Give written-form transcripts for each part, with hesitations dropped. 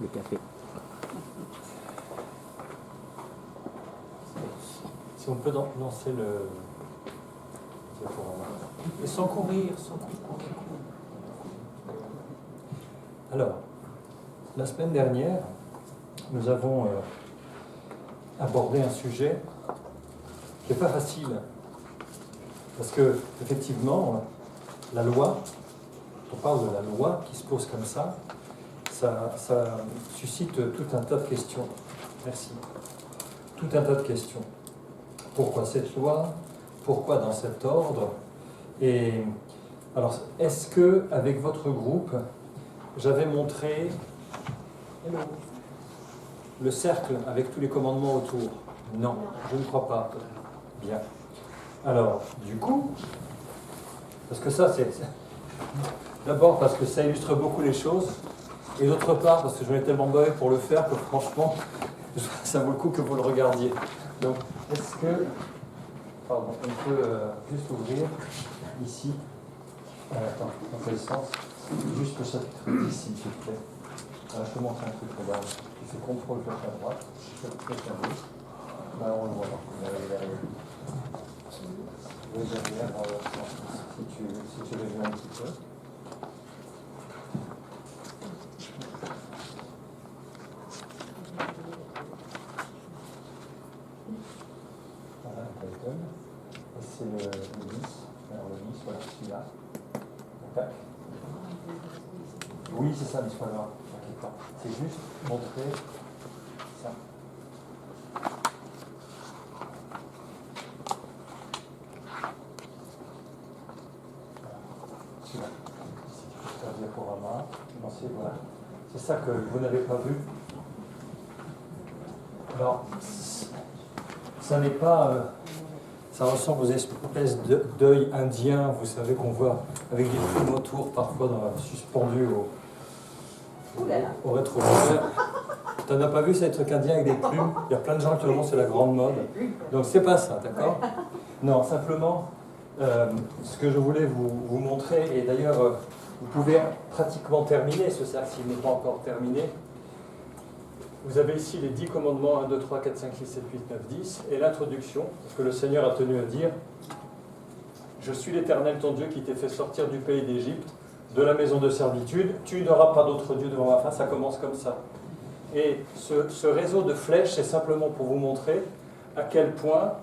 le café. Si on peut lancer le... Et sans courir, sans courir. Alors, la semaine dernière, nous avons abordé un sujet qui n'est pas facile. Parce que, effectivement, la loi, on parle de la loi qui se pose comme ça suscite tout un tas de questions. Merci. Tout un tas de questions. Pourquoi cette loi? Pourquoi dans cet ordre? Et alors, est-ce que, avec votre groupe, j'avais montré le cercle avec tous les commandements autour? Non, je ne crois pas. Bien. Alors, du coup, parce que ça, c'est... D'abord parce que ça illustre beaucoup les choses, et d'autre part parce que j'en ai tellement besoin pour le faire que franchement, ça vaut le coup que vous le regardiez. Donc, est-ce que... Pardon, on peut juste ouvrir ici. Attends, dans quel sens? Juste le chapitre 10, s'il te plaît. Alors, je te montre un truc, regarde. Tu fais contrôle vers la droite, chapitre 15. Là, on le voit, vous allez derrière. Oui, derrière, dans l'autre sens, si tu le veux un petit peu. Voilà, Clayton. Et c'est le 10. Alors le 10, voilà, celui-là. Tac. Oui, c'est ça, mais c'est pas grave. T'inquiète pas. C'est juste montrer ça. Celui-là. Ici, c'est un diaporama. Voilà. C'est ça que vous n'avez pas vu. Alors, ça n'est pas... ça ressemble aux espèces d'œils indiens, vous savez, qu'on voit avec des plumes autour, parfois suspendus au rétroviseur. Tu n'en as pas vu, ces trucs indiens avec des plumes? Il y a plein de gens qui le montrent, c'est la grande mode. Donc, c'est pas ça, d'accord? Non, simplement, ce que je voulais vous montrer, et d'ailleurs, vous pouvez pratiquement terminer ce cercle s'il n'est pas encore terminé. Vous avez ici les 10 commandements, 1, 2, 3, 4, 5, 6, 7, 8, 9, 10, et l'introduction, parce que le Seigneur a tenu à dire « Je suis l'Éternel ton Dieu qui t'ai fait sortir du pays d'Égypte, de la maison de servitude, tu n'auras pas d'autre Dieu devant ma face », ça commence comme ça. Et ce réseau de flèches, c'est simplement pour vous montrer à quel point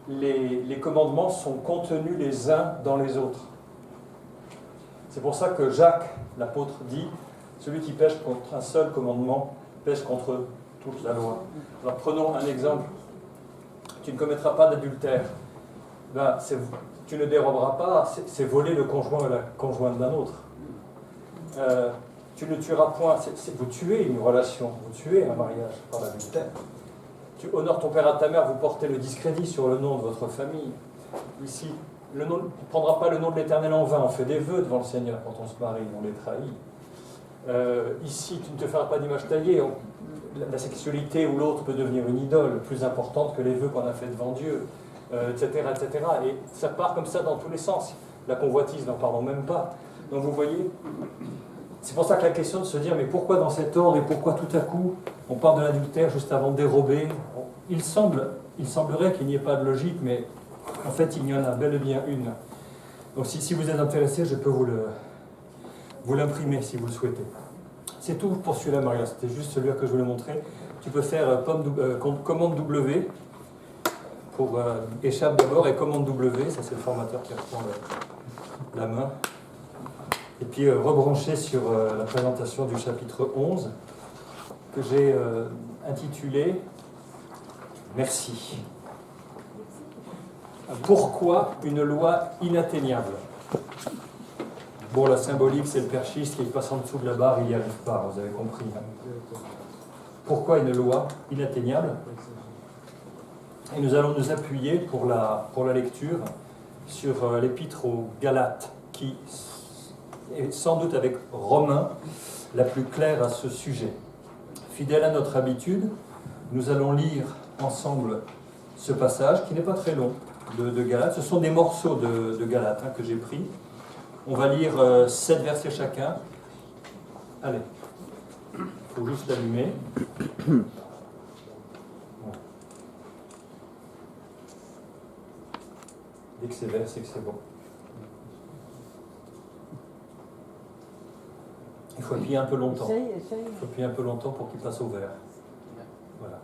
les commandements sont contenus les uns dans les autres. C'est pour ça que Jacques, l'apôtre, dit « Celui qui pêche contre un seul commandement, pêche contre toute la loi. » Alors prenons un exemple. Tu ne commettras pas d'adultère. Ben, tu ne déroberas pas, c'est voler le conjoint ou la conjointe d'un autre. Tu ne tueras point, vous tuez une relation, vous tuez un mariage par l'adultère. Tu honores ton père et ta mère, vous portez le discrédit sur le nom de votre famille. Ici, tu ne prendras pas le nom de l'Éternel en vain, on fait des vœux devant le Seigneur quand on se marie, on les trahit. Ici, tu ne te feras pas d'image taillée. La sexualité ou l'autre peut devenir une idole plus importante que les vœux qu'on a fait devant Dieu, etc., etc. Et ça part comme ça dans tous les sens. La convoitise, n'en parlons même pas. Donc vous voyez, c'est pour ça que la question de se dire, mais pourquoi dans cet ordre et pourquoi tout à coup on parle de l'adultère juste avant de dérober? Il semblerait qu'il n'y ait pas de logique, mais en fait il y en a bel et bien une. Donc si vous êtes intéressé, je peux vous l'imprimer si vous le souhaitez. C'est tout pour celui-là, Maria. C'était juste celui-là que je voulais montrer. Tu peux faire commande W pour échappe d'abord et commande W. Ça, c'est le formateur qui reprend la main. Et puis rebrancher sur la présentation du chapitre 11 que j'ai intitulé « Merci ». Pourquoi une loi inatteignable? Bon, la symbolique, c'est le perchiste qui passe en dessous de la barre, il n'y arrive pas, vous avez compris. Pourquoi une loi inatteignable? Et nous allons nous appuyer pour la lecture sur l'épître aux Galates, qui est sans doute avec Romains la plus claire à ce sujet. Fidèle à notre habitude, nous allons lire ensemble ce passage, qui n'est pas très long, de Galates. Ce sont des morceaux de Galates que j'ai pris. On va lire 7 versets chacun. Allez, il faut juste l'allumer. Voilà. Dès que c'est vert, c'est que c'est bon. Il faut appuyer un peu longtemps. Il faut appuyer un peu longtemps pour qu'il passe au vert. Voilà.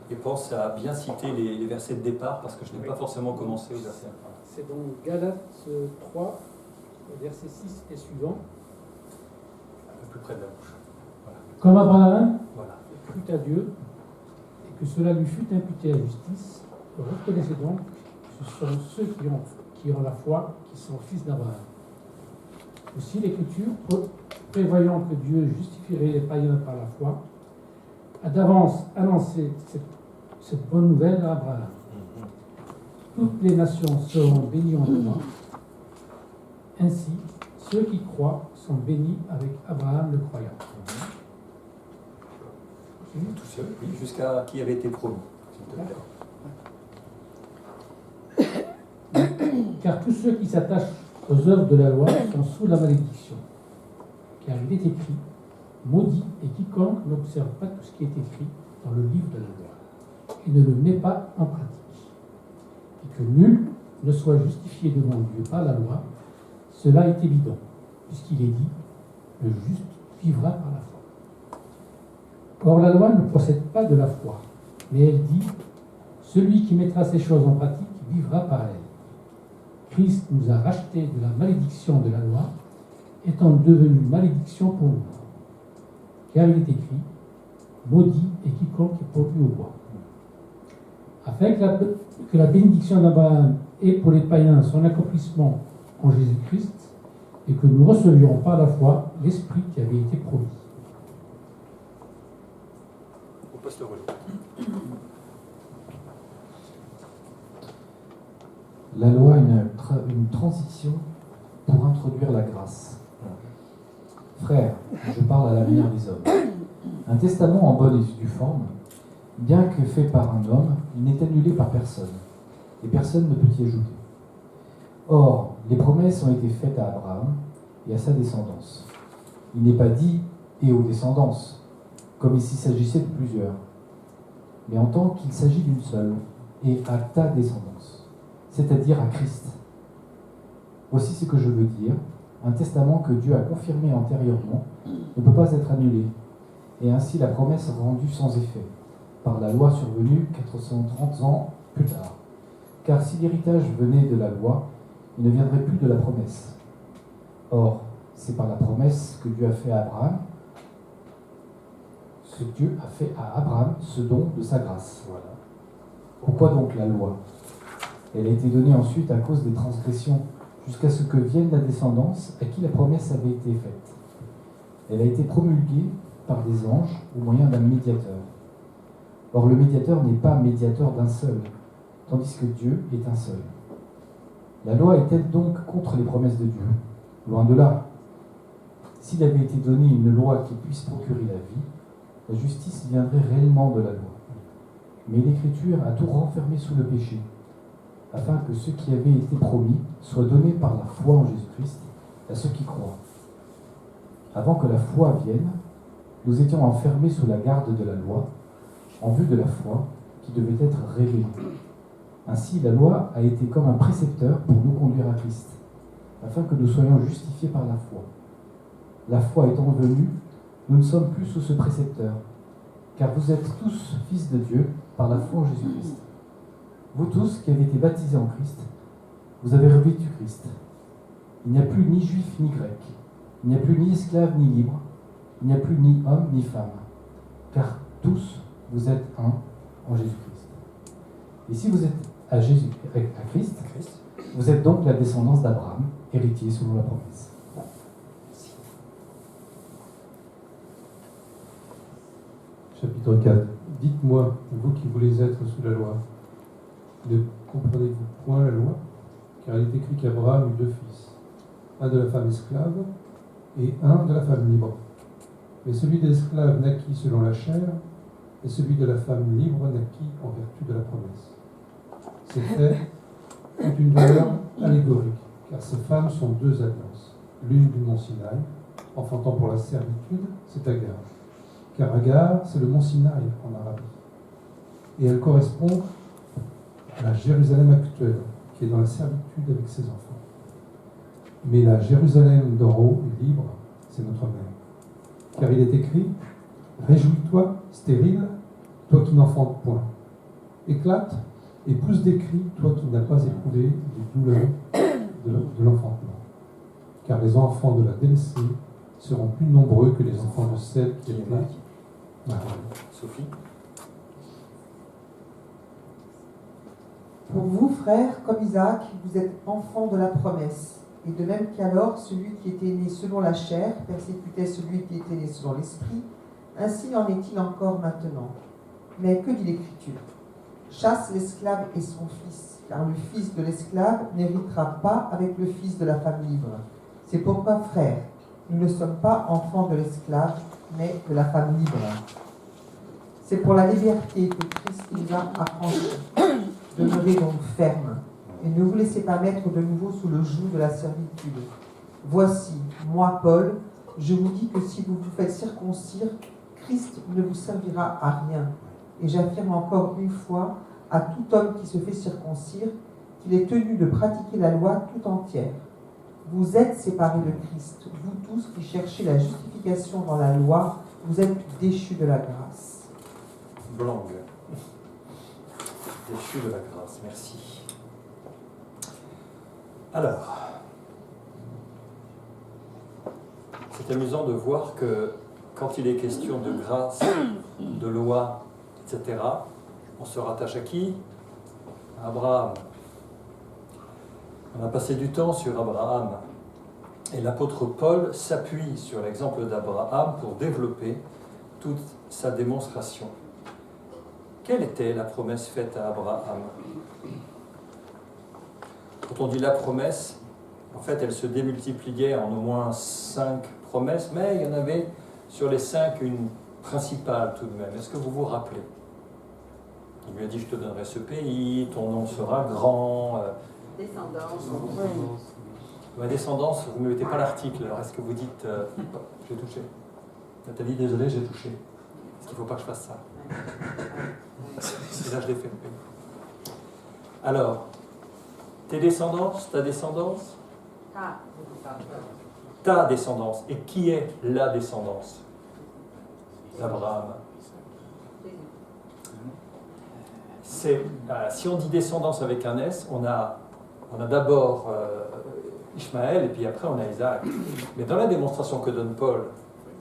Et pense à bien citer les versets de départ parce que je n'ai pas forcément commencé au verset 1. C'est donc Galates 3, verset 6 et suivant. Un peu plus près de la bouche. Voilà. Comme Abraham Voilà. Crut à Dieu, et que cela lui fut imputé à justice. Reconnaissez donc que ce sont ceux qui ont la foi qui sont fils d'Abraham. Aussi l'Écriture, prévoyant que Dieu justifierait les païens par la foi, a d'avance annoncé cette bonne nouvelle à Abraham. Toutes les nations seront bénies en toi. Ainsi, ceux qui croient sont bénis avec Abraham le croyant. Tout seul, oui, jusqu'à qui avait été promis. Car tous ceux qui s'attachent aux œuvres de la loi sont sous la malédiction. Car il est écrit, maudit est quiconque n'observe pas tout ce qui est écrit dans le livre de la loi et ne le met pas en pratique. Et que nul ne soit justifié devant Dieu par la loi, cela est évident, puisqu'il est dit, le juste vivra par la foi. Or la loi ne procède pas de la foi, mais elle dit, celui qui mettra ces choses en pratique vivra par elle. Christ nous a rachetés de la malédiction de la loi, étant devenu malédiction pour nous. Car il est écrit, maudit est quiconque est pourvu au bois. Afin que la bénédiction d'Abraham ait pour les païens son accomplissement en Jésus-Christ, et que nous recevions par la foi l'Esprit qui avait été promis. Au poste relais. La loi est une transition pour introduire la grâce. Frères, je parle à l'avenir des hommes. Un testament en bonne et due forme, bien que fait par un homme, il n'est annulé par personne, et personne ne peut y ajouter. Or, les promesses ont été faites à Abraham et à sa descendance. Il n'est pas dit « et aux descendances », comme s'il s'agissait de plusieurs, mais en tant qu'il s'agit d'une seule, et à ta descendance, c'est-à-dire à Christ. Voici ce que je veux dire. Un testament que Dieu a confirmé antérieurement ne peut pas être annulé, et ainsi la promesse rendue sans effet, par la loi survenue 430 ans plus tard. Car si l'héritage venait de la loi, il ne viendrait plus de la promesse. Or, c'est par la promesse que Dieu a fait à Abraham, ce don de sa grâce. Voilà. Pourquoi donc la loi? Elle a été donnée ensuite à cause des transgressions, jusqu'à ce que vienne la descendance à qui la promesse avait été faite. Elle a été promulguée par des anges au moyen d'un médiateur. Or, le médiateur n'est pas médiateur d'un seul, tandis que Dieu est un seul. La loi est-elle donc contre les promesses de Dieu? Loin de là. S'il avait été donné une loi qui puisse procurer la vie, la justice viendrait réellement de la loi. Mais l'Écriture a tout renfermé sous le péché, afin que ce qui avait été promis soit donné par la foi en Jésus-Christ à ceux qui croient. Avant que la foi vienne, nous étions enfermés sous la garde de la loi, en vue de la foi qui devait être révélée. Ainsi, la loi a été comme un précepteur pour nous conduire à Christ, afin que nous soyons justifiés par la foi. La foi étant venue, nous ne sommes plus sous ce précepteur, car vous êtes tous fils de Dieu par la foi en Jésus-Christ. Vous tous qui avez été baptisés en Christ, vous avez revêtu Christ. Il n'y a plus ni juif ni grec, il n'y a plus ni esclave ni libre, il n'y a plus ni homme ni femme, car tous vous êtes un en Jésus-Christ. Et si vous êtes à Christ, vous êtes donc la descendance d'Abraham, héritier selon la promesse. Chapitre 4. Dites-moi, vous qui voulez être sous la loi, ne comprenez-vous point la loi? Car il est écrit qu'Abraham eut 2 fils, un de la femme esclave et un de la femme libre. Mais celui de l'esclave naquit selon la chair, et celui de la femme libre naquit en vertu de la promesse. Ces faits ont une valeur allégorique, car ces femmes sont 2 alliances, l'une du mont Sinaï, enfantant pour la servitude, c'est Agar. Car Agar, c'est le mont Sinaï en Arabie. Et elle correspond à la Jérusalem actuelle, qui est dans la servitude avec ses enfants. Mais la Jérusalem d'en haut est libre, c'est notre mère. Car il est écrit, réjouis-toi, stérile, toi qui n'enfantes point. Éclate et pousse des cris, toi qui n'as pas éprouvé les douleurs de l'enfantement. Car les enfants de la délaissée seront plus nombreux que les enfants de celle qui étaient mariée. Sophie? Pour vous, frères, comme Isaac, vous êtes enfants de la promesse. Et de même qu'alors, celui qui était né selon la chair persécutait celui qui était né selon l'esprit, ainsi en est-il encore maintenant. Mais que dit l'Écriture? Chasse l'esclave et son fils, car le fils de l'esclave n'héritera pas avec le fils de la femme libre. C'est pourquoi, frères, nous ne sommes pas enfants de l'esclave, mais de la femme libre. C'est pour la liberté que Christ nous a affranchis. Demeurez donc fermes, et ne vous laissez pas mettre de nouveau sous le joug de la servitude. Voici, moi, Paul, je vous dis que si vous vous faites circoncire, Christ ne vous servira à rien. Et j'affirme encore une fois à tout homme qui se fait circoncire qu'il est tenu de pratiquer la loi tout entière. Vous êtes séparés de Christ, vous tous qui cherchez la justification dans la loi, vous êtes déchus de la grâce. Blanc. Déchu de la grâce, merci. Alors, c'est amusant de voir que quand il est question de grâce, de loi, etc., on se rattache à qui? À Abraham. On a passé du temps sur Abraham. Et l'apôtre Paul s'appuie sur l'exemple d'Abraham pour développer toute sa démonstration. Quelle était la promesse faite à Abraham? Quand on dit la promesse, en fait, elle se démultipliait en au moins 5 promesses, mais il y en avait sur les 5 une principale tout de même. Est-ce que vous vous rappelez? Il lui a dit, je te donnerai ce pays, ton nom sera grand. Descendance. Ma descendance, vous ne mettez pas l'article, alors est-ce que vous dites, j'ai touché? Nathalie, désolé, j'ai touché. Est-ce qu'il ne faut pas que je fasse ça? Et là, je l'ai fait. Alors, tes descendances, ta descendance? Ta descendance. Et qui est la descendance d'Abraham? Si on dit descendance avec un S, on a d'abord Ishmaël et puis après on a Isaac. Mais dans la démonstration que donne Paul,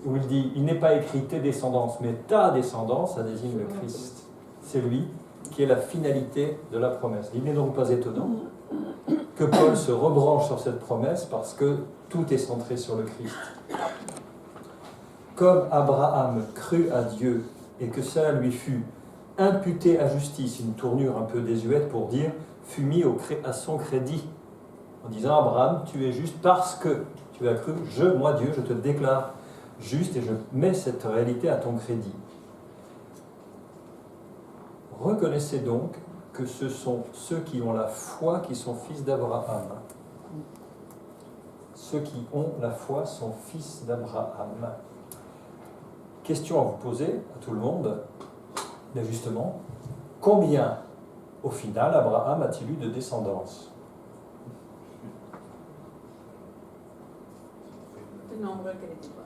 où il dit, il n'est pas écrit tes descendances, mais ta descendance, ça désigne le Christ. C'est lui qui est la finalité de la promesse. Il n'est donc pas étonnant que Paul se rebranche sur cette promesse parce que tout est centré sur le Christ. Comme Abraham crut à Dieu et que cela lui fut imputé à justice, une tournure un peu désuète pour dire, fut mis à son crédit, en disant, Abraham, tu es juste parce que tu as cru, moi Dieu, je te déclare juste et je mets cette réalité à ton crédit. Reconnaissez donc que ce sont ceux qui ont la foi qui sont fils d'Abraham. Ceux qui ont la foi sont fils d'Abraham. Question à vous poser, à tout le monde, mais justement, combien, au final, Abraham a-t-il eu de descendance? Le nombre qu'elle était pas.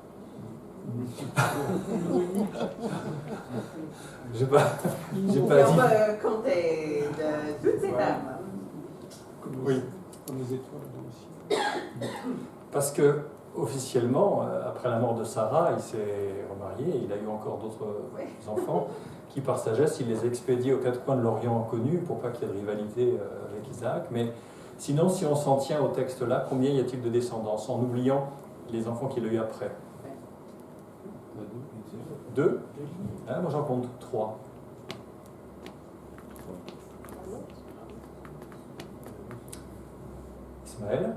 J'ai pas On dit. peut compter de toutes ces dames. Oui. Comme les étoiles dans le ciel. Parce que, officiellement, après la mort de Sarah, il s'est remarié, il a eu encore d'autres enfants, qui par sagesse, il les expédie aux 4 coins de l'Orient inconnu pour pas qu'il y ait de rivalité avec Isaac. Mais sinon, si on s'en tient au texte-là, combien y a-t-il de descendance, en oubliant les enfants qu'il a eu après? 2. Moi j'en compte 3. Ismaël,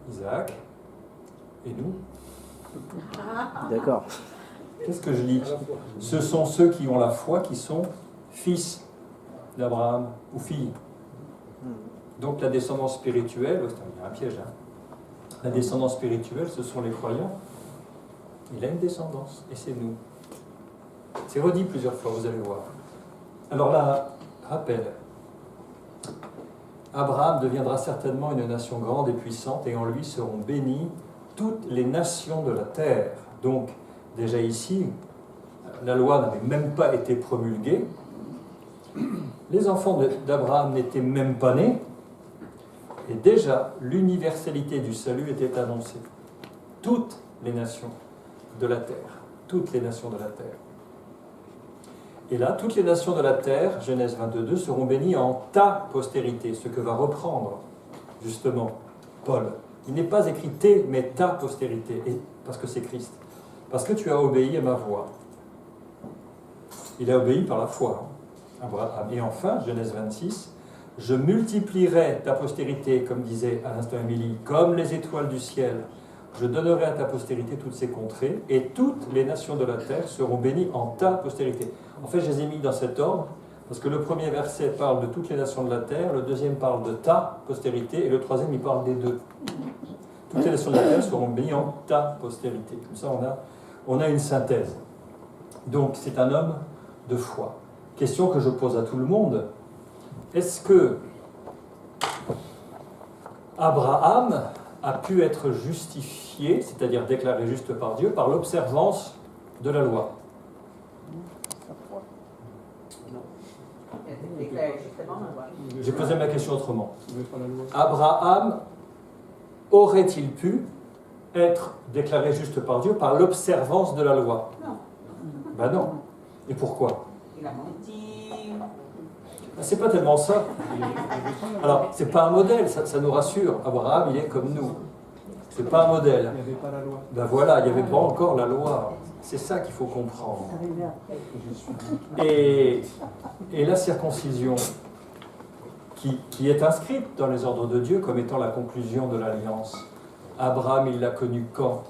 Isaac et nous. D'accord. Qu'est-ce que je lis? Ce sont ceux qui ont la foi qui sont fils d'Abraham ou filles. Donc la descendance spirituelle, il y a un piège, hein. La descendance spirituelle, ce sont les croyants. Il a une descendance, et c'est nous. C'est redit plusieurs fois, vous allez voir. Alors là, rappel. Abraham deviendra certainement une nation grande et puissante, et en lui seront bénies toutes les nations de la terre. Donc, déjà ici, la loi n'avait même pas été promulguée. Les enfants d'Abraham n'étaient même pas nés. Et déjà, l'universalité du salut était annoncée. Toutes les nations de la terre. Toutes les nations de la terre. Et là, toutes les nations de la terre, Genèse 22, seront bénies en ta postérité, ce que va reprendre, justement, Paul. Il n'est pas écrit tes, mais ta postérité, et, parce que c'est Christ. Parce que tu as obéi à ma voix. Il a obéi par la foi, Abraham. Et enfin, Genèse 26, je multiplierai ta postérité, comme disait à l'instant Émilie, comme les étoiles du ciel. Je donnerai à ta postérité toutes ces contrées, et toutes les nations de la terre seront bénies en ta postérité. En fait, je les ai mis dans cet ordre, parce que le premier verset parle de toutes les nations de la terre, le deuxième parle de ta postérité, et le troisième, il parle des deux. Toutes les nations de la terre seront bénies en ta postérité. Comme ça, on a une synthèse. Donc, c'est un homme de foi. Question que je pose à tout le monde. Est-ce que Abraham a pu être justifié, c'est-à-dire déclaré juste par Dieu, par l'observance de la loi? J'ai posé ma question autrement. Abraham aurait-il pu être déclaré juste par Dieu par l'observance de la loi? Non. Ben non. Et pourquoi? Il a menti. C'est pas tellement ça. Alors, c'est pas un modèle, ça nous rassure. Abraham, il est comme nous. C'est pas un modèle. Il n'y avait pas la loi. Ben voilà, il n'y avait pas encore la loi. C'est ça qu'il faut comprendre. Et la circoncision, qui est inscrite dans les ordres de Dieu comme étant la conclusion de l'alliance, Abraham, il l'a connue quand?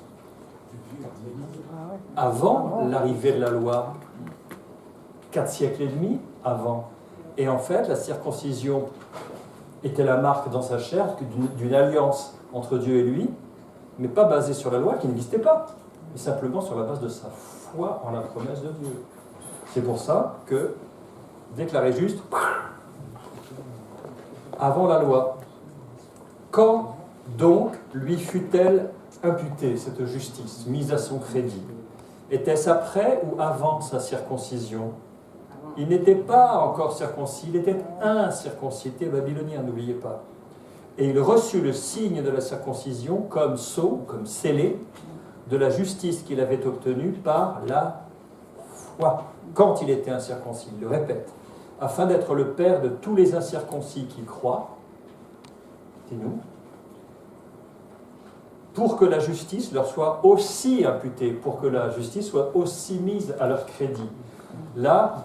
Avant l'arrivée de la loi. 4 siècles et demi avant. Et en fait, la circoncision était la marque dans sa chair d'une alliance entre Dieu et lui, mais pas basée sur la loi qui n'existait pas, mais simplement sur la base de sa foi en la promesse de Dieu. C'est pour ça que, déclaré juste, avant la loi, quand donc lui fut-elle imputée, cette justice, mise à son crédit? Était-ce après ou avant sa circoncision? Il n'était pas encore circoncis, il était incirconcis, il était babylonien, n'oubliez pas. Et il reçut le signe de la circoncision comme sceau, comme scellé, de la justice qu'il avait obtenue par la foi, quand il était incirconcis, il le répète, afin d'être le père de tous les incirconcis qui croient, c'est nous, pour que la justice leur soit aussi imputée, pour que la justice soit aussi mise à leur crédit. Là,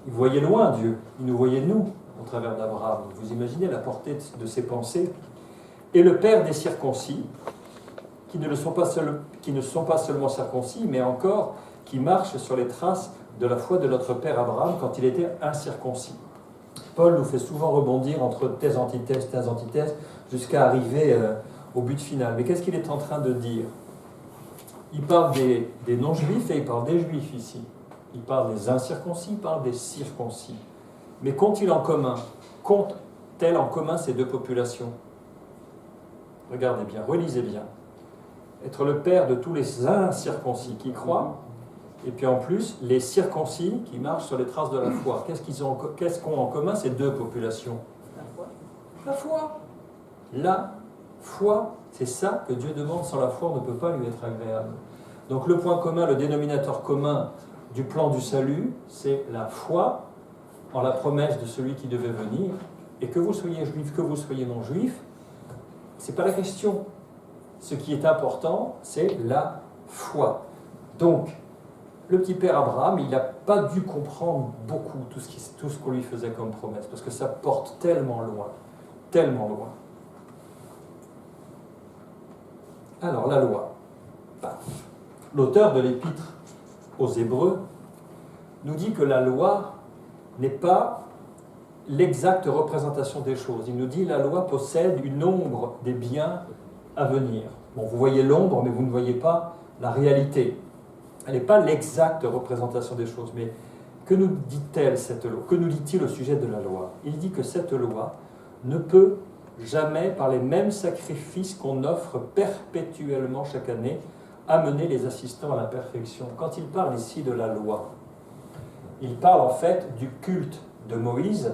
il voyait loin Dieu, il nous voyait nous, au travers d'Abraham. Vous imaginez la portée de ses pensées. Et le père des circoncis, qui ne sont pas seulement circoncis, mais encore qui marchent sur les traces de la foi de notre père Abraham quand il était incirconcis. Paul nous fait souvent rebondir entre thèse, antithèse, jusqu'à arriver au but final. Mais qu'est-ce qu'il est en train de dire? Il parle des non-juifs et il parle des juifs ici. Il parle des incirconcis, il parle des circoncis. Mais qu'ont-ils en commun? Qu'ont-elles en commun ces deux populations? Regardez bien, relisez bien. Être le père de tous les incirconcis qui croient, et puis en plus, les circoncis qui marchent sur les traces de la foi. Qu'est-ce qu'ont en commun ces deux populations? La foi. La foi. La foi, c'est ça que Dieu demande. Sans la foi, on ne peut pas lui être agréable. Donc le point commun, le dénominateur commun du plan du salut, c'est la foi en la promesse de celui qui devait venir. Et que vous soyez juif, que vous soyez non-juif, ce n'est pas la question. Ce qui est important, c'est la foi. Donc, le petit père Abraham, il n'a pas dû comprendre beaucoup tout ce qu'on lui faisait comme promesse, parce que ça porte tellement loin, tellement loin. Alors, la loi. L'auteur de l'épître aux Hébreux nous dit que la loi n'est pas l'exacte représentation des choses. Il nous dit que la loi possède une ombre des biens à venir. Bon, vous voyez l'ombre, mais vous ne voyez pas la réalité. Elle n'est pas l'exacte représentation des choses, mais que nous dit-elle cette loi? Que nous dit-il au sujet de la loi? Il dit que cette loi ne peut jamais, par les mêmes sacrifices qu'on offre perpétuellement chaque année, amener les assistants à la perfection. Quand il parle ici de la loi, il parle en fait du culte de Moïse,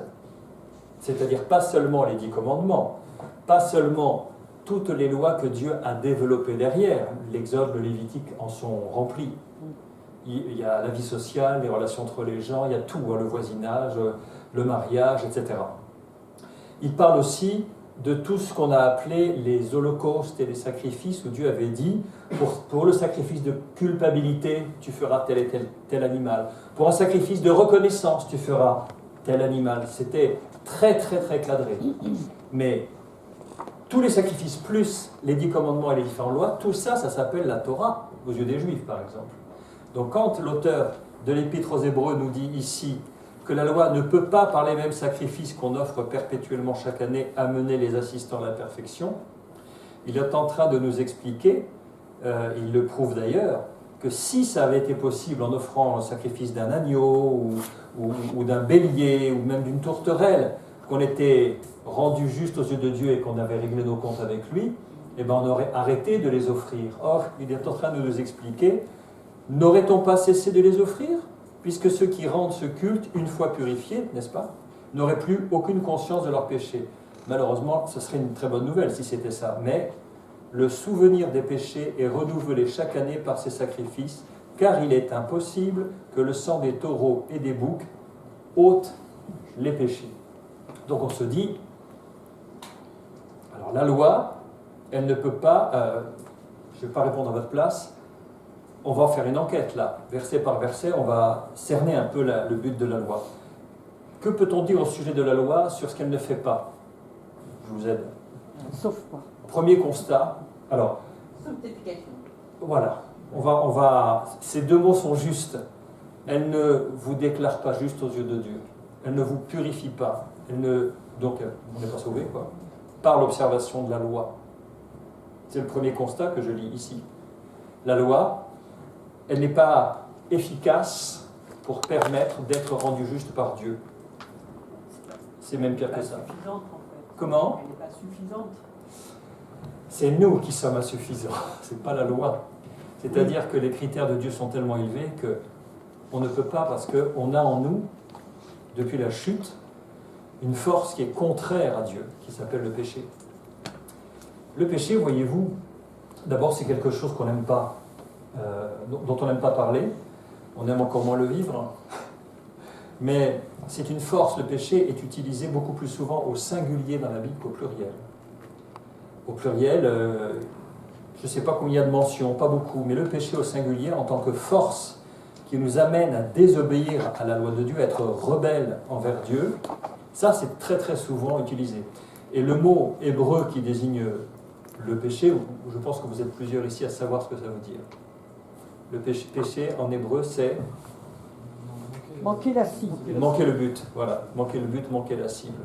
c'est-à-dire pas seulement les 10 commandements, pas seulement toutes les lois que Dieu a développées derrière, l'Exode, le Lévitique en sont remplis. Il y a la vie sociale, les relations entre les gens, il y a tout, le voisinage, le mariage, etc. Il parle aussi de tout ce qu'on a appelé les holocaustes et les sacrifices, où Dieu avait dit, pour le sacrifice de culpabilité, tu feras tel et tel animal. Pour un sacrifice de reconnaissance, tu feras tel animal. C'était très, très, très cadré. Mais tous les sacrifices, plus les 10 commandements et les différentes lois, tout ça, ça s'appelle la Torah, aux yeux des Juifs, par exemple. Donc quand l'auteur de l'Épître aux Hébreux nous dit ici que la loi ne peut pas, par les mêmes sacrifices qu'on offre perpétuellement chaque année, amener les assistants à la perfection, il est en train de nous expliquer, il le prouve d'ailleurs, que si ça avait été possible en offrant le sacrifice d'un agneau ou d'un bélier ou même d'une tourterelle, qu'on était rendu juste aux yeux de Dieu et qu'on avait réglé nos comptes avec lui, eh ben on aurait arrêté de les offrir. Or, il est en train de nous expliquer, n'aurait-on pas cessé de les offrir ? Puisque ceux qui rendent ce culte, une fois purifiés, n'est-ce pas, n'auraient plus aucune conscience de leurs péchés. Malheureusement, ce serait une très bonne nouvelle si c'était ça. Mais le souvenir des péchés est renouvelé chaque année par ces sacrifices, car il est impossible que le sang des taureaux et des boucs ôte les péchés. Donc on se dit, alors la loi, elle ne peut pas, je ne vais pas répondre à votre place, on va faire une enquête là, verset par verset, on va cerner un peu le but de la loi. Que peut-on dire au sujet de la loi sur ce qu'elle ne fait pas? Je vous aide. Sauf quoi? Premier constat, alors, Sanctification. voilà, ces deux mots sont justes. Elle ne vous déclare pas juste aux yeux de Dieu. Elle ne vous purifie pas. Donc, on n'est pas sauvé, quoi. Par l'observation de la loi. C'est le premier constat que je lis ici. La loi, elle n'est pas efficace pour permettre d'être rendu juste par Dieu. C'est même pire que ça. Suffisante, en fait. Comment? Elle n'est pas suffisante. C'est nous qui sommes insuffisants, c'est pas la loi. C'est-à-dire que les critères de Dieu sont tellement élevés qu'on ne peut pas, parce qu'on a en nous, depuis la chute, une force qui est contraire à Dieu, qui s'appelle le péché. Le péché, voyez-vous, d'abord c'est quelque chose qu'on n'aime pas, dont on n'aime pas parler, on aime encore moins le vivre, mais c'est une force, le péché est utilisé beaucoup plus souvent au singulier dans la Bible qu'au pluriel. Au pluriel, je ne sais pas combien il y a de mentions, pas beaucoup, mais le péché au singulier en tant que force qui nous amène à désobéir à la loi de Dieu, à être rebelle envers Dieu, ça c'est très très souvent utilisé. Et le mot hébreu qui désigne le péché, je pense que vous êtes plusieurs ici à savoir ce que ça veut dire. Le péché en hébreu c'est... Manquer la cible. Manquer le but, voilà. Manquer le but, manquer la cible.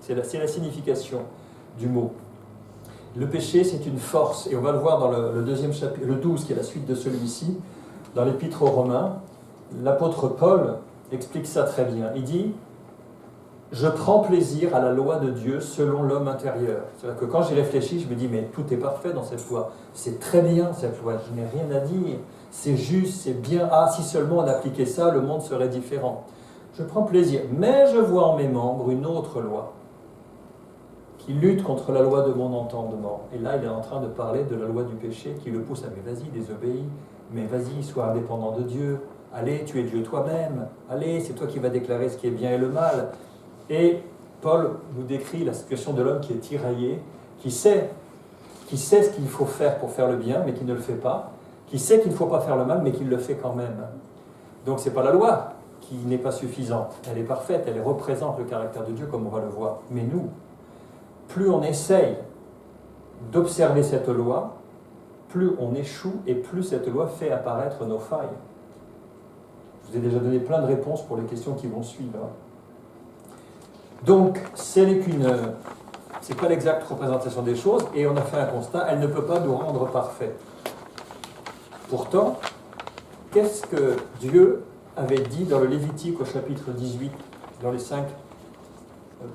C'est la signification du mot. Le péché, c'est une force, et on va le voir dans le deuxième chapitre, le 12, qui est la suite de celui-ci, dans l'Épître aux Romains. L'apôtre Paul explique ça très bien. Il dit « Je prends plaisir à la loi de Dieu selon l'homme intérieur ». C'est-à-dire que quand j'y réfléchis, je me dis « Mais tout est parfait dans cette loi. C'est très bien cette loi, je n'ai rien à dire. C'est juste, c'est bien. Ah, si seulement on appliquait ça, le monde serait différent. Je prends plaisir. Mais je vois en mes membres une autre loi qui lutte contre la loi de mon entendement. » Et là, il est en train de parler de la loi du péché qui le pousse à « Mais vas-y, désobéis. Mais vas-y, sois indépendant de Dieu. Allez, tu es Dieu toi-même. Allez, c'est toi qui vas déclarer ce qui est bien et le mal. » Et Paul nous décrit la situation de l'homme qui est tiraillé, qui sait ce qu'il faut faire pour faire le bien, mais qui ne le fait pas, qui sait qu'il ne faut pas faire le mal, mais qui le fait quand même. Donc ce n'est pas la loi qui n'est pas suffisante. Elle est parfaite, elle représente le caractère de Dieu, comme on va le voir. Mais nous, plus on essaye d'observer cette loi, plus on échoue et plus cette loi fait apparaître nos failles. Je vous ai déjà donné plein de réponses pour les questions qui vont suivre. Donc, ce n'est c'est pas l'exacte représentation des choses, et on a fait un constat, elle ne peut pas nous rendre parfaits. Pourtant, qu'est-ce que Dieu avait dit dans le Lévitique au chapitre 18, dans les 5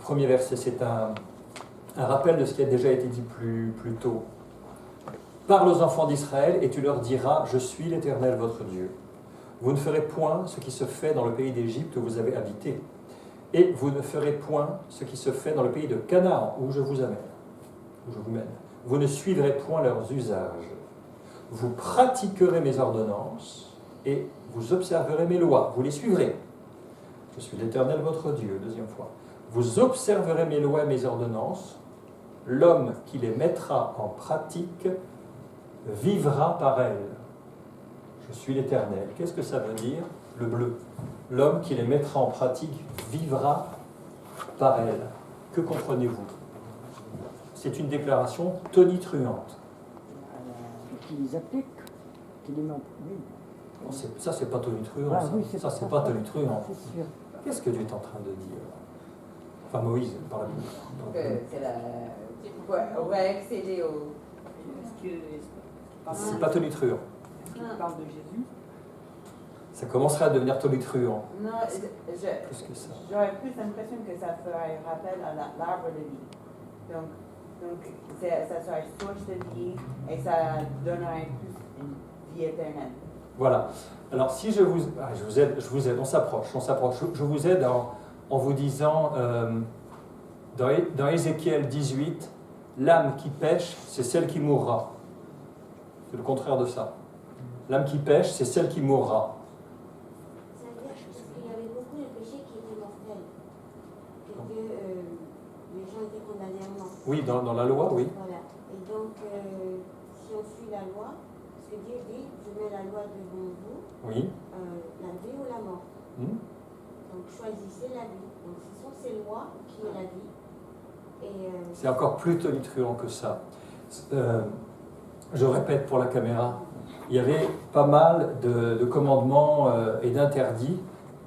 premiers versets? C'est un rappel de ce qui a déjà été dit plus tôt. Parle aux enfants d'Israël et tu leur diras, je suis l'Éternel votre Dieu. Vous ne ferez point ce qui se fait dans le pays d'Égypte où vous avez habité. Et vous ne ferez point ce qui se fait dans le pays de Canaan où je vous amène, où je vous mène. Vous ne suivrez point leurs usages. Vous pratiquerez mes ordonnances et vous observerez mes lois. Vous les suivrez. Je suis l'Éternel votre Dieu, deuxième fois. Vous observerez mes lois et mes ordonnances. L'homme qui les mettra en pratique vivra par elles. Je suis l'Éternel. Qu'est-ce que ça veut dire, le bleu? L'homme qui les mettra en pratique vivra par elles. Que comprenez-vous? C'est une déclaration tonitruante. Qui les applique, qui les met en... Oui. Non, ça, c'est pas tonitruant. Ah, oui, ça, c'est pas tonitruant. C'est sûr. Qu'est-ce que Dieu est en train de dire? Enfin, Moïse, par la Bible. On va accéder au... C'est pas tonitruant. Est-ce qu'il parle de Jésus? Ça commencerait à devenir tonitruant. Non, Qu'est-ce que ça? j'aurais plus l'impression que ça ferait rappel à l'arbre de vie. Donc ça serait source de vie et ça donnerait plus une vie éternelle. Voilà. Alors, si je vous aide, on s'approche. Je vous aide en vous disant, dans Ézéchiel 18, l'âme qui pêche, c'est celle qui mourra. C'est le contraire de ça. L'âme qui pêche, c'est celle qui mourra. Ça veut dire qu'il y avait beaucoup de péchés qui étaient mortels, que les gens étaient condamnés à mort. Oui, dans la loi, oui. Voilà. Et donc, si on suit la loi, parce que Dieu dit, je mets la loi devant vous, Oui. la vie ou la mort. Donc choisissez la vie. Donc ce sont ces lois qui est la vie. Et, C'est encore plus tonitruant que ça. Je répète pour la caméra, il y avait pas mal de commandements et d'interdits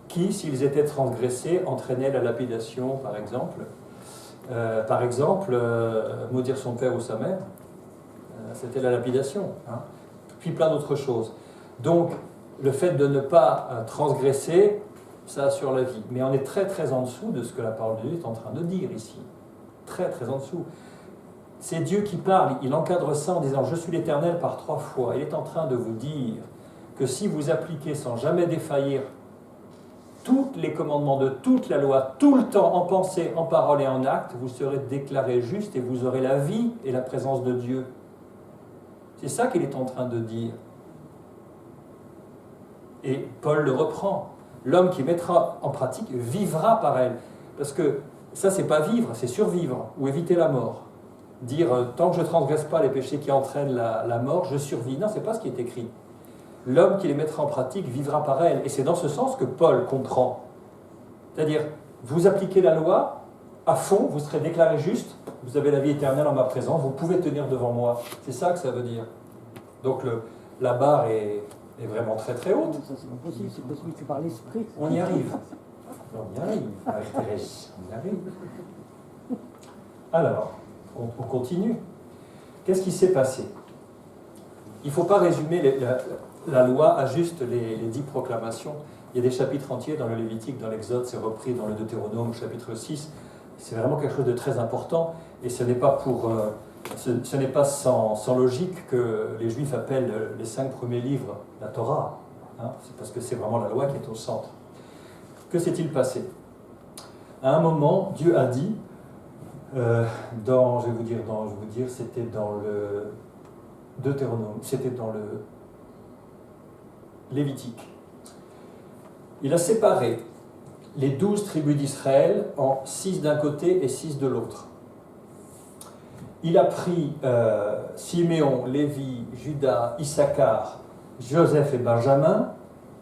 qui, s'ils étaient transgressés, entraînaient la lapidation, par exemple. Maudire son père ou sa mère, c'était la lapidation. Hein. Puis plein d'autres choses. Donc, le fait de ne pas transgresser, ça assure la vie. Mais on est très très en dessous de ce que la parole de Dieu est en train de dire ici. Très très en dessous. C'est Dieu qui parle, il encadre ça en disant « Je suis l'Éternel » par 3 fois. Il est en train de vous dire que si vous appliquez sans jamais défaillir tous les commandements de toute la loi, tout le temps, en pensée, en parole et en acte, vous serez déclaré juste et vous aurez la vie et la présence de Dieu. C'est ça qu'il est en train de dire. Et Paul le reprend. L'homme qui mettra en pratique vivra par elle. Parce que ça, c'est pas vivre, c'est survivre ou éviter la mort. Dire tant que je ne transgresse pas les péchés qui entraînent la mort, je survis. Non, ce n'est pas ce qui est écrit. L'homme qui les mettra en pratique vivra par elle. Et c'est dans ce sens que Paul comprend. C'est-à-dire, vous appliquez la loi à fond, vous serez déclaré juste, vous avez la vie éternelle en ma présence, vous pouvez tenir devant moi. C'est ça que ça veut dire. Donc la barre est vraiment très très haute. Ça, c'est pas possible, c'est possible que par l'esprit. On y arrive. On y arrive, avec Thérèse. On y arrive. Alors, on continue. Qu'est-ce qui s'est passé? Il ne faut pas résumer la loi à juste les 10 proclamations. Il y a des chapitres entiers dans le Lévitique, dans l'Exode, c'est repris dans le Deutéronome, chapitre 6. C'est vraiment quelque chose de très important. Et ce n'est pas sans logique que les Juifs appellent les 5 premiers livres la Torah. Hein, c'est parce que c'est vraiment la loi qui est au centre. Que s'est-il passé? À un moment, Dieu a dit, c'était dans le Deutéronome, c'était dans le Lévitique. Il a séparé les 12 tribus d'Israël en 6 d'un côté et 6 de l'autre. Il a pris Siméon, Lévi, Juda, Issachar, Joseph et Benjamin,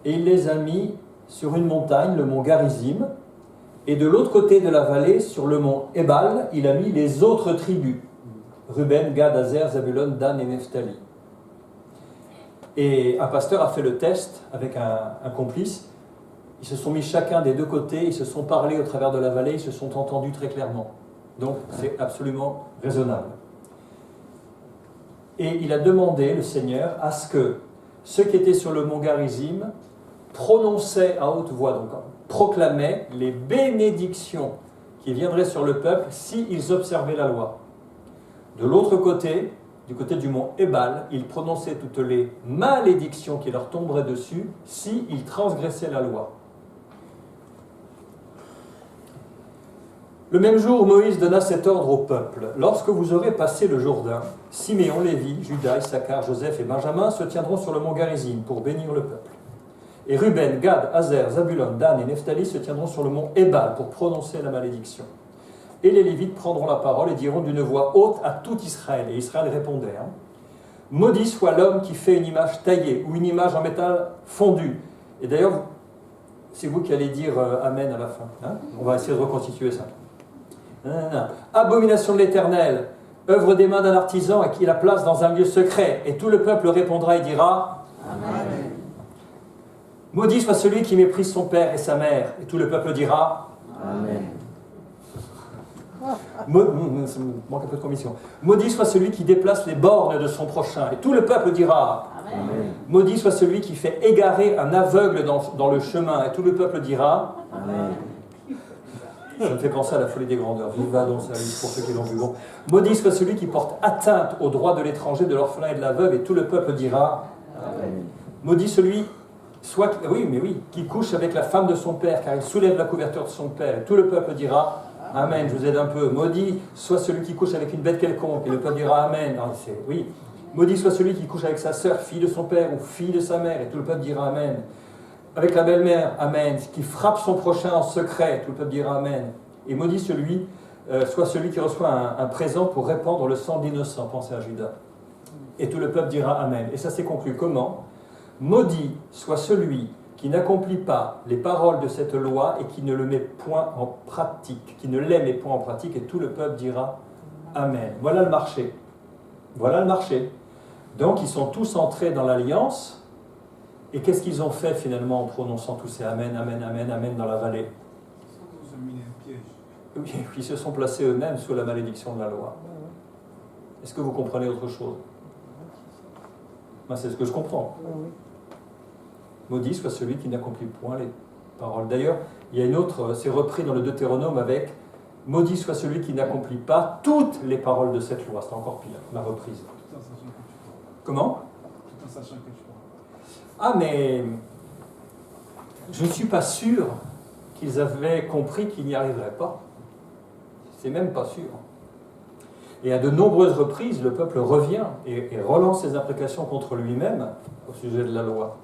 et il les a mis sur une montagne, le mont Garizim, et de l'autre côté de la vallée, sur le mont Ebal, il a mis les autres tribus, Ruben, Gad, Azer, Zabulon, Dan et Nephtali. Et un pasteur a fait le test avec un complice. Ils se sont mis chacun des 2 côtés, ils se sont parlé au travers de la vallée, ils se sont entendus très clairement. Donc c'est absolument raisonnable. Et il a demandé, le Seigneur, à ce que ceux qui étaient sur le mont Garizim prononçaient à haute voix, donc proclamaient les bénédictions qui viendraient sur le peuple s'ils observaient la loi. De l'autre côté, du côté du mont Ébal, ils prononçaient toutes les malédictions qui leur tomberaient dessus s'ils transgressaient la loi. Le même jour, Moïse donna cet ordre au peuple. Lorsque vous aurez passé le Jourdain, Siméon, Lévi, Juda, Issachar, Joseph et Benjamin se tiendront sur le mont Garizim pour bénir le peuple. Et Ruben, Gad, Azer, Zabulon, Dan et Nephtali se tiendront sur le mont Ébal pour prononcer la malédiction. Et les Lévites prendront la parole et diront d'une voix haute à tout Israël. Et Israël répondait, Maudit soit l'homme qui fait une image taillée ou une image en métal fondu. Et d'ailleurs, c'est vous qui allez dire Amen à la fin. On va essayer de reconstituer ça. Abomination de l'Éternel, œuvre des mains d'un artisan et qui la place dans un lieu secret. Et tout le peuple répondra et dira Amen. Maudit soit celui qui méprise son père et sa mère. Et tout le peuple dira Amen. Ça me manque un peu de commission. Maudit soit celui qui déplace les bornes de son prochain. Et tout le peuple dira Amen. Maudit soit celui qui fait égarer un aveugle dans le chemin. Et tout le peuple dira Amen. Ça me fait penser à la folie des grandeurs. Viva donc ça, pour ceux qui l'ont vu. Bon. Maudit soit celui qui porte atteinte aux droits de l'étranger, de l'orphelin et de la veuve. Et tout le peuple dira Amen. Maudit celui qui couche avec la femme de son père, car il soulève la couverture de son père. Et tout le peuple dira Amen, je vous aide un peu. Maudit soit celui qui couche avec une bête quelconque, et le peuple dira Amen. Non, oui. Maudit soit celui qui couche avec sa sœur, fille de son père, ou fille de sa mère, et tout le peuple dira Amen. Avec la belle-mère, Amen. Qui frappe son prochain en secret, tout le peuple dira Amen. Et maudit soit celui qui reçoit un présent pour répandre le sang d'innocents. Pensez à Judas. Et tout le peuple dira Amen. Et ça s'est conclu comment? Maudit soit celui qui n'accomplit pas les paroles de cette loi et qui ne le met point en pratique, qui ne les met point en pratique, et tout le peuple dira Amen. Voilà le marché. Voilà le marché. Donc ils sont tous entrés dans l'alliance, et qu'est-ce qu'ils ont fait finalement en prononçant tous ces Amen, Amen, Amen, Amen dans la vallée? Ils ont mis un piège. Oui, ils se sont placés eux-mêmes sous la malédiction de la loi. Est-ce que vous comprenez autre chose? Moi, c'est ce que je comprends. Maudit soit celui qui n'accomplit point les paroles. D'ailleurs, il y a une autre, c'est repris dans le Deutéronome avec Maudit soit celui qui n'accomplit pas toutes les paroles de cette loi. C'est encore pire, la reprise. Tout en sachant que tu pourras. Comment? Tout en sachant que tu pourras. Ah, mais je ne suis pas sûr qu'ils avaient compris qu'ils n'y arriveraient pas. C'est même pas sûr. Et à de nombreuses reprises, le peuple revient et relance ses imprécations contre lui-même au sujet de la loi.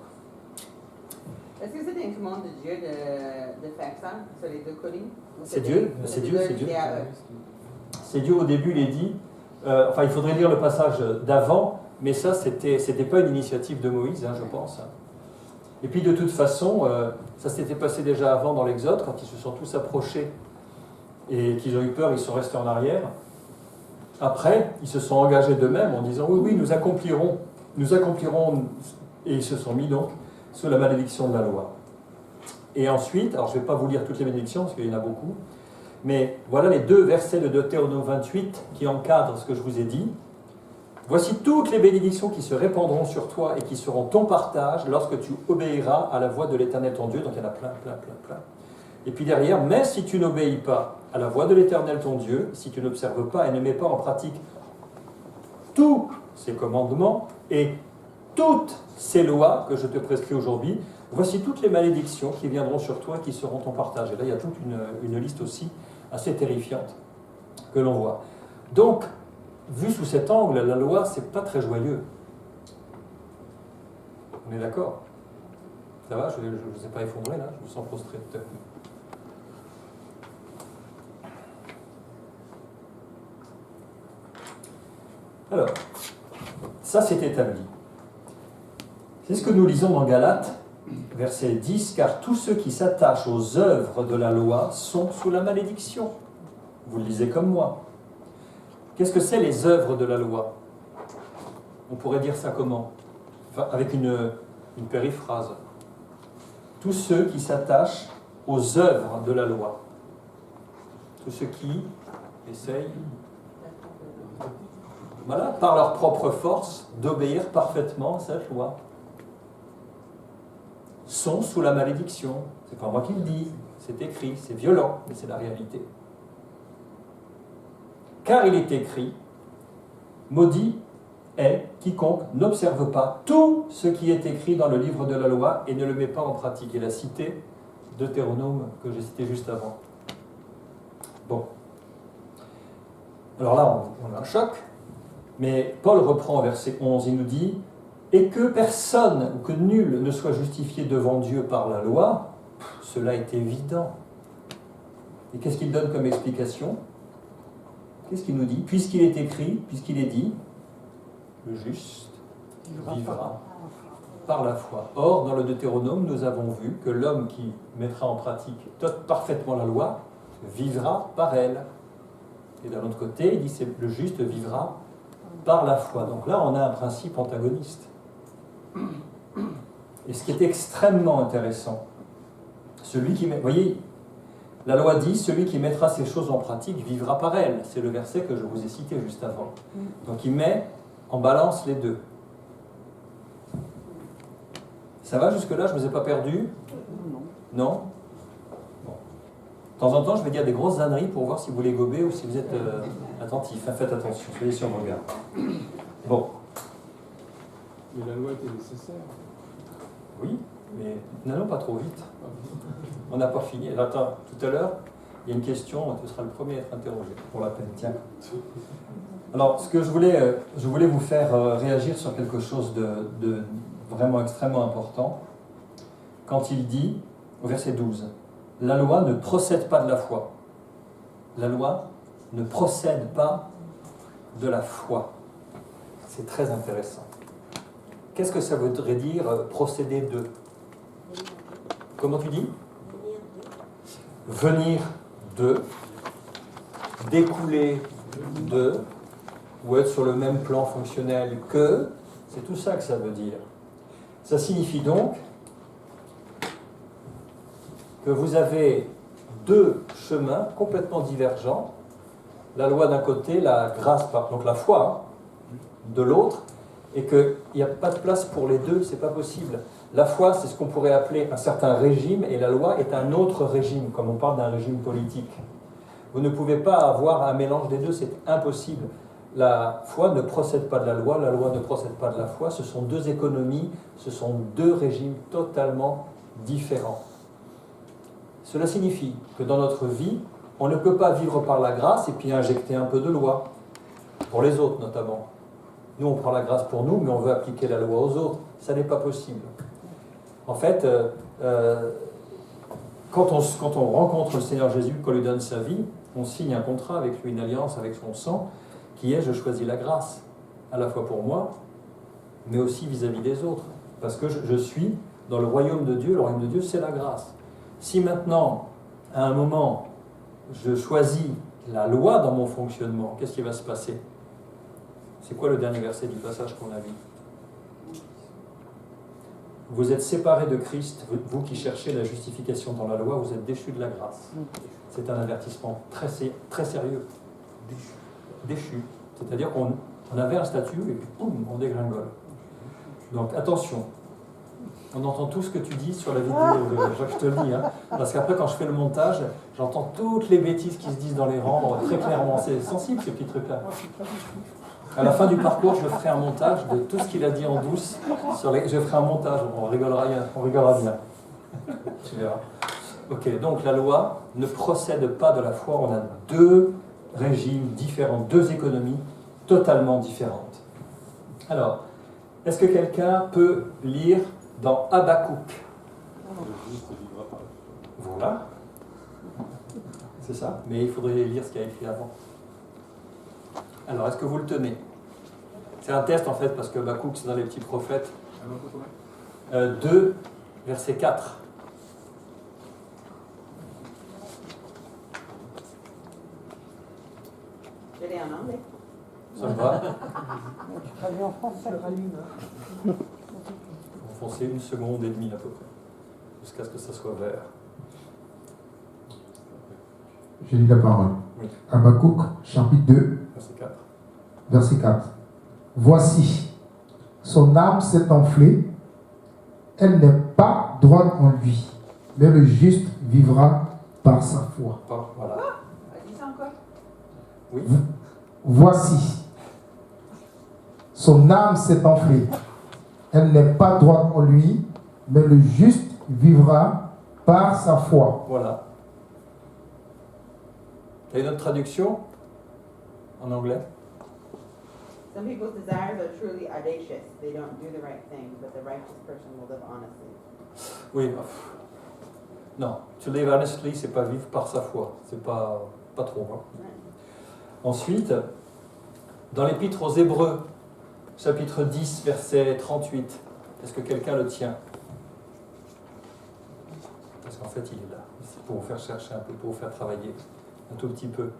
Est-ce que c'était une commande de Dieu de faire ça sur les deux collines? C'est Dieu, c'est Dieu, c'est Dieu. C'est Dieu au début, il est dit. Il faudrait lire le passage d'avant, mais ça, c'était pas une initiative de Moïse, je pense. Et puis de toute façon, ça s'était passé déjà avant dans l'Exode, quand ils se sont tous approchés et qu'ils ont eu peur, ils sont restés en arrière. Après, ils se sont engagés d'eux-mêmes en disant oui, nous accomplirons, et ils se sont mis donc sous la malédiction de la loi. Et ensuite, alors je ne vais pas vous lire toutes les malédictions parce qu'il y en a beaucoup, mais voilà les deux versets de Deutéronome 28 qui encadrent ce que je vous ai dit. Voici toutes les bénédictions qui se répandront sur toi et qui seront ton partage lorsque tu obéiras à la voix de l'Éternel ton Dieu. Donc il y en a plein. Et puis derrière, mais si tu n'obéis pas à la voix de l'Éternel ton Dieu, si tu n'observes pas et ne mets pas en pratique tous ces commandements et toutes ces lois que je te prescris aujourd'hui, voici toutes les malédictions qui viendront sur toi et qui seront ton partage. Et là, il y a toute une liste aussi assez terrifiante que l'on voit. Donc, vu sous cet angle, la loi, c'est pas très joyeux. On est d'accord? Ça va? Je ne vous ai pas effondré là? Je me sens prostré tout à coup. Alors, ça c'est établi. C'est ce que nous lisons dans Galates, verset 10, car tous ceux qui s'attachent aux œuvres de la loi sont sous la malédiction. Vous le lisez comme moi. Qu'est-ce que c'est les œuvres de la loi? On pourrait dire ça comment? Avec une périphrase. Tous ceux qui s'attachent aux œuvres de la loi. Tous ceux qui essayent, voilà, par leur propre force, d'obéir parfaitement à cette loi. Sont sous la malédiction. C'est pas moi qui le dis, c'est écrit, c'est violent, mais c'est la réalité. Car il est écrit, maudit est quiconque n'observe pas tout ce qui est écrit dans le livre de la loi et ne le met pas en pratique. Et la cité Deutéronome que j'ai cité juste avant. Bon. Alors là, on a un choc, mais Paul reprend au verset 11, il nous dit « Et que personne ou que nul ne soit justifié devant Dieu par la loi, cela est évident. » Et qu'est-ce qu'il donne comme explication? Qu'est-ce qu'il nous dit? Puisqu'il est écrit, puisqu'il est dit, le juste vivra par la foi. Or, dans le Deutéronome, nous avons vu que l'homme qui mettra en pratique parfaitement la loi vivra par elle. Et d'un autre côté, il dit que le juste vivra par la foi. Donc là, on a un principe antagoniste. Et ce qui est extrêmement intéressant, celui qui met, voyez, la loi dit, celui qui mettra ces choses en pratique vivra par elle. C'est le verset que je vous ai cité juste avant. Donc il met en balance les deux. Ça va jusque-là? Je ne vous ai pas perdu? Non? Bon. De temps en temps, je vais dire des grosses âneries pour voir si vous les gobez ou si vous êtes attentifs. Faites attention, soyez sur vos gardes. Bon. Mais la loi était nécessaire. Oui, mais n'allons pas trop vite. On n'a pas fini. Attends, tout à l'heure, il y a une question, tu seras le premier à être interrogé, pour la peine. Tiens. Alors, ce que je voulais vous faire réagir sur quelque chose de vraiment extrêmement important. Quand il dit, au verset 12, « La loi ne procède pas de la foi. » La loi ne procède pas de la foi. C'est très intéressant. Qu'est-ce que ça voudrait dire procéder de? Comment tu dis? Venir de, découler de, ou être sur le même plan fonctionnel que, c'est tout ça que ça veut dire. Ça signifie donc que vous avez deux chemins complètement divergents, la loi d'un côté, la grâce, donc la foi, de l'autre, et qu'il n'y a pas de place pour les deux, c'est pas possible. La foi, c'est ce qu'on pourrait appeler un certain régime, et la loi est un autre régime, comme on parle d'un régime politique. Vous ne pouvez pas avoir un mélange des deux, c'est impossible. La foi ne procède pas de la loi ne procède pas de la foi, ce sont deux économies, ce sont deux régimes totalement différents. Cela signifie que dans notre vie, on ne peut pas vivre par la grâce et puis injecter un peu de loi, pour les autres notamment. Nous, on prend la grâce pour nous, mais on veut appliquer la loi aux autres. Ça n'est pas possible. En fait, quand on rencontre le Seigneur Jésus, qu'on lui donne sa vie, on signe un contrat avec lui, une alliance avec son sang, qui est « je choisis la grâce », à la fois pour moi, mais aussi vis-à-vis des autres. Parce que je suis dans le royaume de Dieu c'est la grâce. Si maintenant, à un moment, je choisis la loi dans mon fonctionnement, qu'est-ce qui va se passer? C'est quoi le dernier verset du passage qu'on a vu? Vous êtes séparés de Christ, vous qui cherchez la justification dans la loi, vous êtes déchus de la grâce. C'est un avertissement très sérieux. Déchus. C'est-à-dire qu'on avait un statut et puis boum, on dégringole. Donc attention, on entend tout ce que tu dis sur la vidéo, je te le dis, hein, parce qu'après quand je fais le montage, j'entends toutes les bêtises qui se disent dans les rangs très clairement. C'est sensible ces petits trucs-là. À la fin du parcours, je ferai un montage de tout ce qu'il a dit en douce. Je ferai un montage, on rigolera bien. Tu verras. Ok, donc la loi ne procède pas de la foi. On a deux régimes différents, deux économies totalement différentes. Alors, est-ce que quelqu'un peut lire dans Habakkuk? Voilà. C'est ça, mais il faudrait lire ce qu'il y a écrit avant. Alors, est-ce que vous le tenez? C'est un test en fait, parce que Habakkuk, c'est dans les petits prophètes. 2, verset 4. Je l'ai en anglais. Ça me va? Tu traduis en français. Vous foncez 1 seconde et demie à peu près, jusqu'à ce que ça soit vert. Je lis la parole. Oui. Habakkuk, chapitre 2, Verset 4. verset 4. Voici, son âme s'est enflée, elle n'est pas droite en lui, mais le juste vivra par sa foi. Voilà. Dis ça encore. Oui. Voici, son âme s'est enflée, elle n'est pas droite en lui, mais le juste vivra par sa foi. Voilà. Il y a une autre traduction en anglais? Some people's desires are truly audacious. They don't do the right thing, but the righteous person will live honestly. Oui. Non, to live honestly, c'est pas vivre par sa foi. C'est pas trop. Hein. Ensuite, dans l'Épître aux Hébreux, chapitre 10, verset 38, est-ce que quelqu'un le tient? Parce qu'en fait, il est là. C'est pour vous faire chercher un peu, pour vous faire travailler un tout petit peu.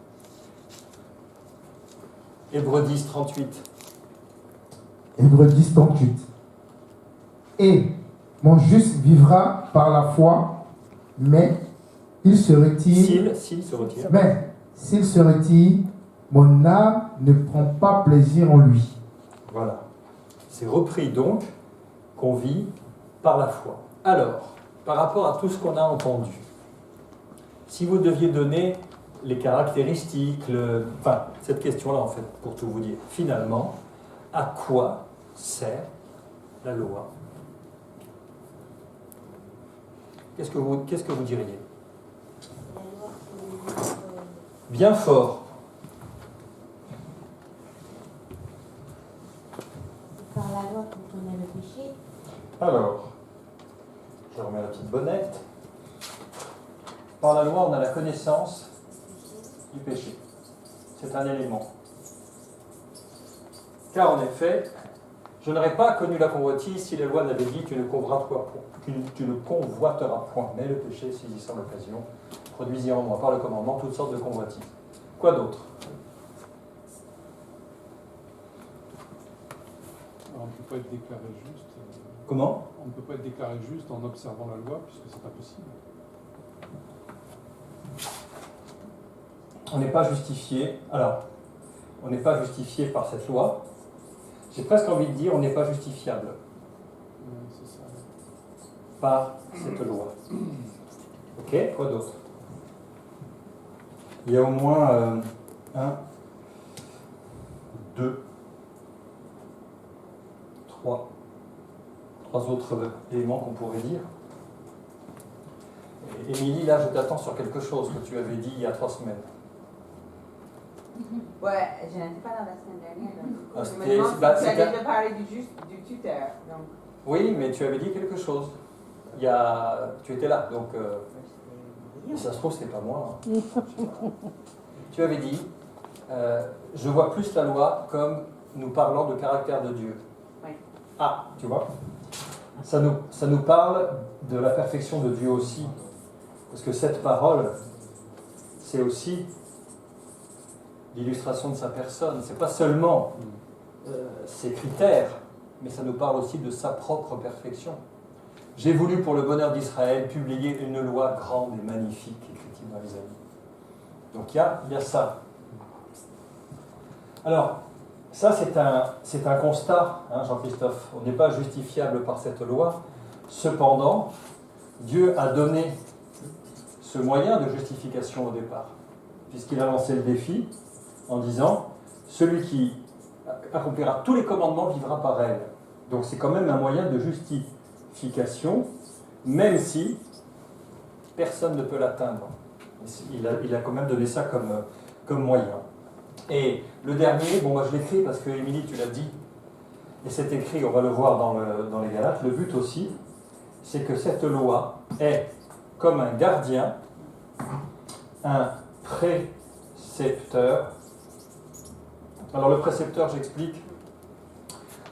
Hébreux 10, 38. Hébreux 10, 38. Et mon juste vivra par la foi, mais il se retire. S'il se retire. Mais s'il se retire, mon âme ne prend pas plaisir en lui. Voilà. C'est repris donc qu'on vit par la foi. Alors, par rapport à tout ce qu'on a entendu, si vous deviez donner les caractéristiques, enfin, cette question-là, en fait, pour tout vous dire, finalement, à quoi sert la loi? Qu'est-ce que vous diriez? La loi pour nous, Bien fort. par la loi quand on a le péché. Alors, je remets la petite bonnette. Par la loi, on a la connaissance du péché. C'est un élément. Car en effet, je n'aurais pas connu la convoitise si la loi n'avait dit tu ne convoiteras point. Mais le péché, saisissant l'occasion, produisit en moi par le commandement toutes sortes de convoitises. Quoi d'autre? Alors, on ne peut pas être déclaré juste. Comment? On ne peut pas être déclaré juste en observant la loi, puisque c'est pas possible. On n'est pas justifié. Alors, on n'est pas justifié par cette loi. J'ai presque envie de dire on n'est pas justifiable C'est ça. par cette loi. Ok, quoi d'autre? Il y a au moins 1, 2, 3 autres éléments qu'on pourrait dire. Émilie, là, je t'attends sur quelque chose que tu avais dit il y a 3 semaines. Ouais, je n'étais pas là la semaine dernière. Donc, Ah, je me c'était- demande si bah, tu c'était- as déjà parlé du tuteur. Donc, Oui, mais tu avais dit quelque chose. Tu étais là, donc ça se trouve, c'était pas moi. Hein. Tu avais dit, je vois plus la loi comme nous parlant de caractère de Dieu. Oui. Ah, tu vois, ça nous parle de la perfection de Dieu aussi. Parce que cette parole, c'est aussi l'illustration de sa personne. C'est pas seulement ses critères, mais ça nous parle aussi de sa propre perfection. J'ai voulu, pour le bonheur d'Israël, publier une loi grande et magnifique, écrit-il dans les Ésaïe. Donc il y a ça. Alors, ça c'est un constat, hein, Jean-Christophe. On n'est pas justifiable par cette loi. Cependant, Dieu a donné ce moyen de justification au départ, puisqu'il a lancé le défi en disant « Celui qui accomplira tous les commandements vivra par elle ». Donc c'est quand même un moyen de justification, même si personne ne peut l'atteindre. Il a quand même donné ça comme moyen. Et le dernier, bon moi je l'écris parce que Émilie tu l'as dit, et c'est écrit, on va le voir dans les Galates, le but aussi, c'est que cette loi est comme un gardien, un précepteur. Alors le précepteur, j'explique,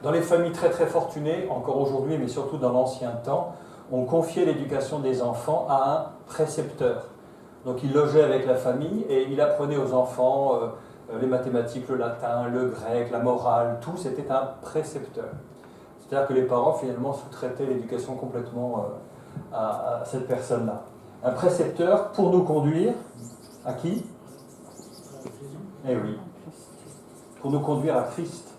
dans les familles très très fortunées, encore aujourd'hui, mais surtout dans l'ancien temps, on confiait l'éducation des enfants à un précepteur. Donc il logeait avec la famille et il apprenait aux enfants les mathématiques, le latin, le grec, la morale, tout, c'était un précepteur. C'est-à-dire que les parents finalement sous-traitaient l'éducation complètement à cette personne-là. Un précepteur pour nous conduire À qui? Eh oui. Pour nous conduire à Christ.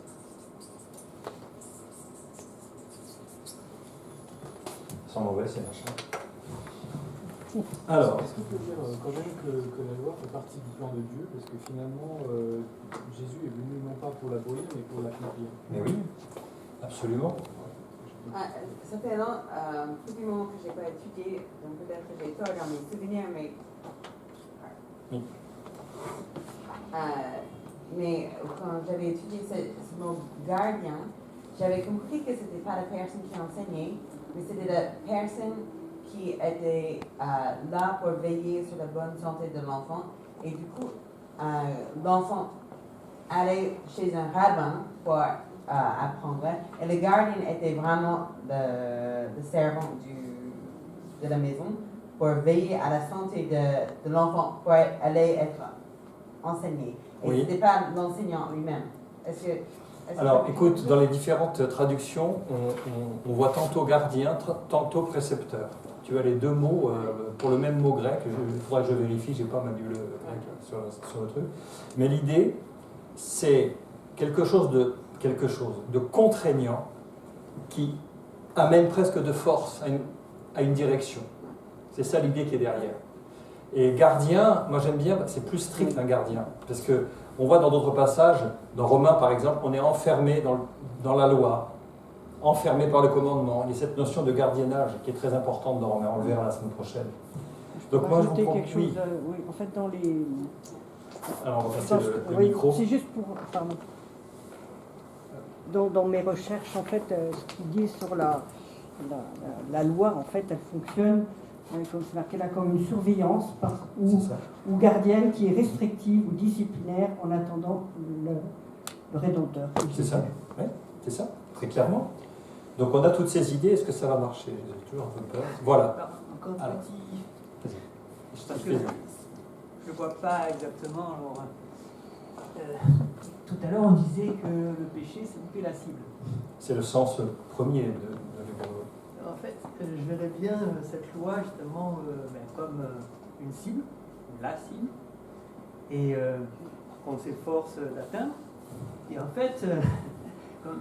Sans mauvais, c'est machin. Alors, Est-ce qu'on peut dire quand même que la loi fait partie du plan de Dieu, parce que finalement, Jésus est venu non pas pour l'abolir, mais pour l'accomplir. mais oui, absolument. Ça fait plus du moment que je n'ai pas étudié, donc peut-être que j'ai tort dans mes souvenirs, mais. Oui. Mais quand j'avais étudié ce mot gardien, j'avais compris que ce n'était pas la personne qui enseignait, mais c'était la personne qui était là pour veiller sur la bonne santé de l'enfant. Et du coup, l'enfant allait chez un rabbin pour apprendre. Et le gardien était vraiment le servant de la maison pour veiller à la santé de l'enfant, pour aller être enseigné. Et Oui. ce n'était pas l'enseignant lui-même. Alors, écoute, dans les différentes traductions, on voit tantôt gardien, tantôt précepteur. Tu as les deux mots pour le même mot grec. Il faudra que je vérifie, je n'ai pas lu le grec sur le truc. Mais l'idée, c'est quelque chose de contraignant qui amène presque de force à une direction. C'est ça l'idée qui est derrière. Et gardien, moi j'aime bien, c'est plus strict un gardien. Parce que on voit dans d'autres passages, dans Romains par exemple, on est enfermé dans la loi, enfermé par le commandement. Il y a cette notion de gardiennage qui est très importante dans Romains, on le verra la semaine prochaine. Donc moi je vous quelque chose, oui. oui, en fait dans les... Alors on va passer le oui, micro. c'est juste pour... Pardon. Dans mes recherches, en fait, ce qu'ils disent sur la loi, en fait, elle fonctionne, comme c'est marqué là, comme une surveillance ou gardienne qui est restrictive ou disciplinaire en attendant le Rédempteur. C'est ça, oui, c'est ça, très clairement. Donc on a toutes ces idées, est-ce que ça va marcher? J'ai toujours un peu peur. Voilà. Encore Alors, petit. vas-y. Parce que je ne vois pas exactement. Alors, tout à l'heure, on disait que le péché, c'est couper la cible. C'est le sens premier de l'hébreu. En fait, je verrais bien cette loi justement comme une cible, la cible, et qu'on s'efforce d'atteindre. Et en fait,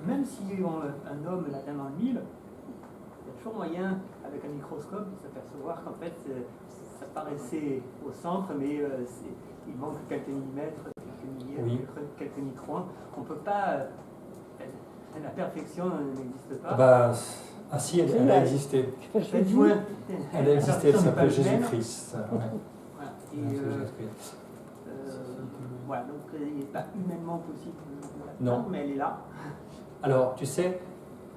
même si un homme l'atteint dans le mille, il y a toujours moyen, avec un microscope, de s'apercevoir qu'en fait, ça paraissait au centre, mais il manque quelques millimètres, quelques milliers, Oui. quelques microns. On ne peut pas. La perfection n'existe pas. Ah si, elle a existé. Elle a existé, elle s'appelle Jésus-Christ. Ouais. Voilà. Et voilà, donc il n'est pas humainement possible de l'atteindre, mais elle est là. Alors, tu sais,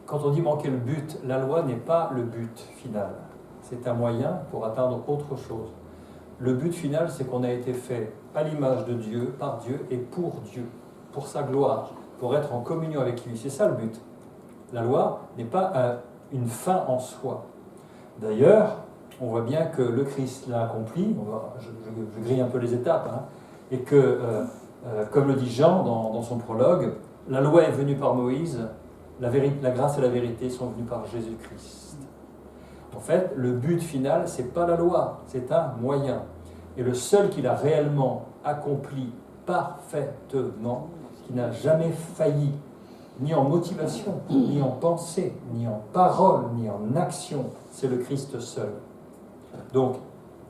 quand on dit manquer le but, la loi n'est pas le but final. C'est un moyen pour atteindre autre chose. Le but final, c'est qu'on a été fait à l'image de Dieu, par Dieu et pour Dieu, pour sa gloire, pour être en communion avec lui. C'est ça le but. La loi n'est pas une fin en soi. D'ailleurs, on voit bien que le Christ l'a accompli, je grille un peu les étapes, hein, et que, comme le dit Jean dans son prologue, la loi est venue par Moïse, la grâce et la vérité sont venues par Jésus-Christ. En fait, le but final, ce n'est pas la loi, c'est un moyen. Et le seul qui l'a réellement accompli parfaitement, qui n'a jamais failli, ni en motivation, ni en pensée, ni en parole, ni en action, c'est le Christ seul. Donc,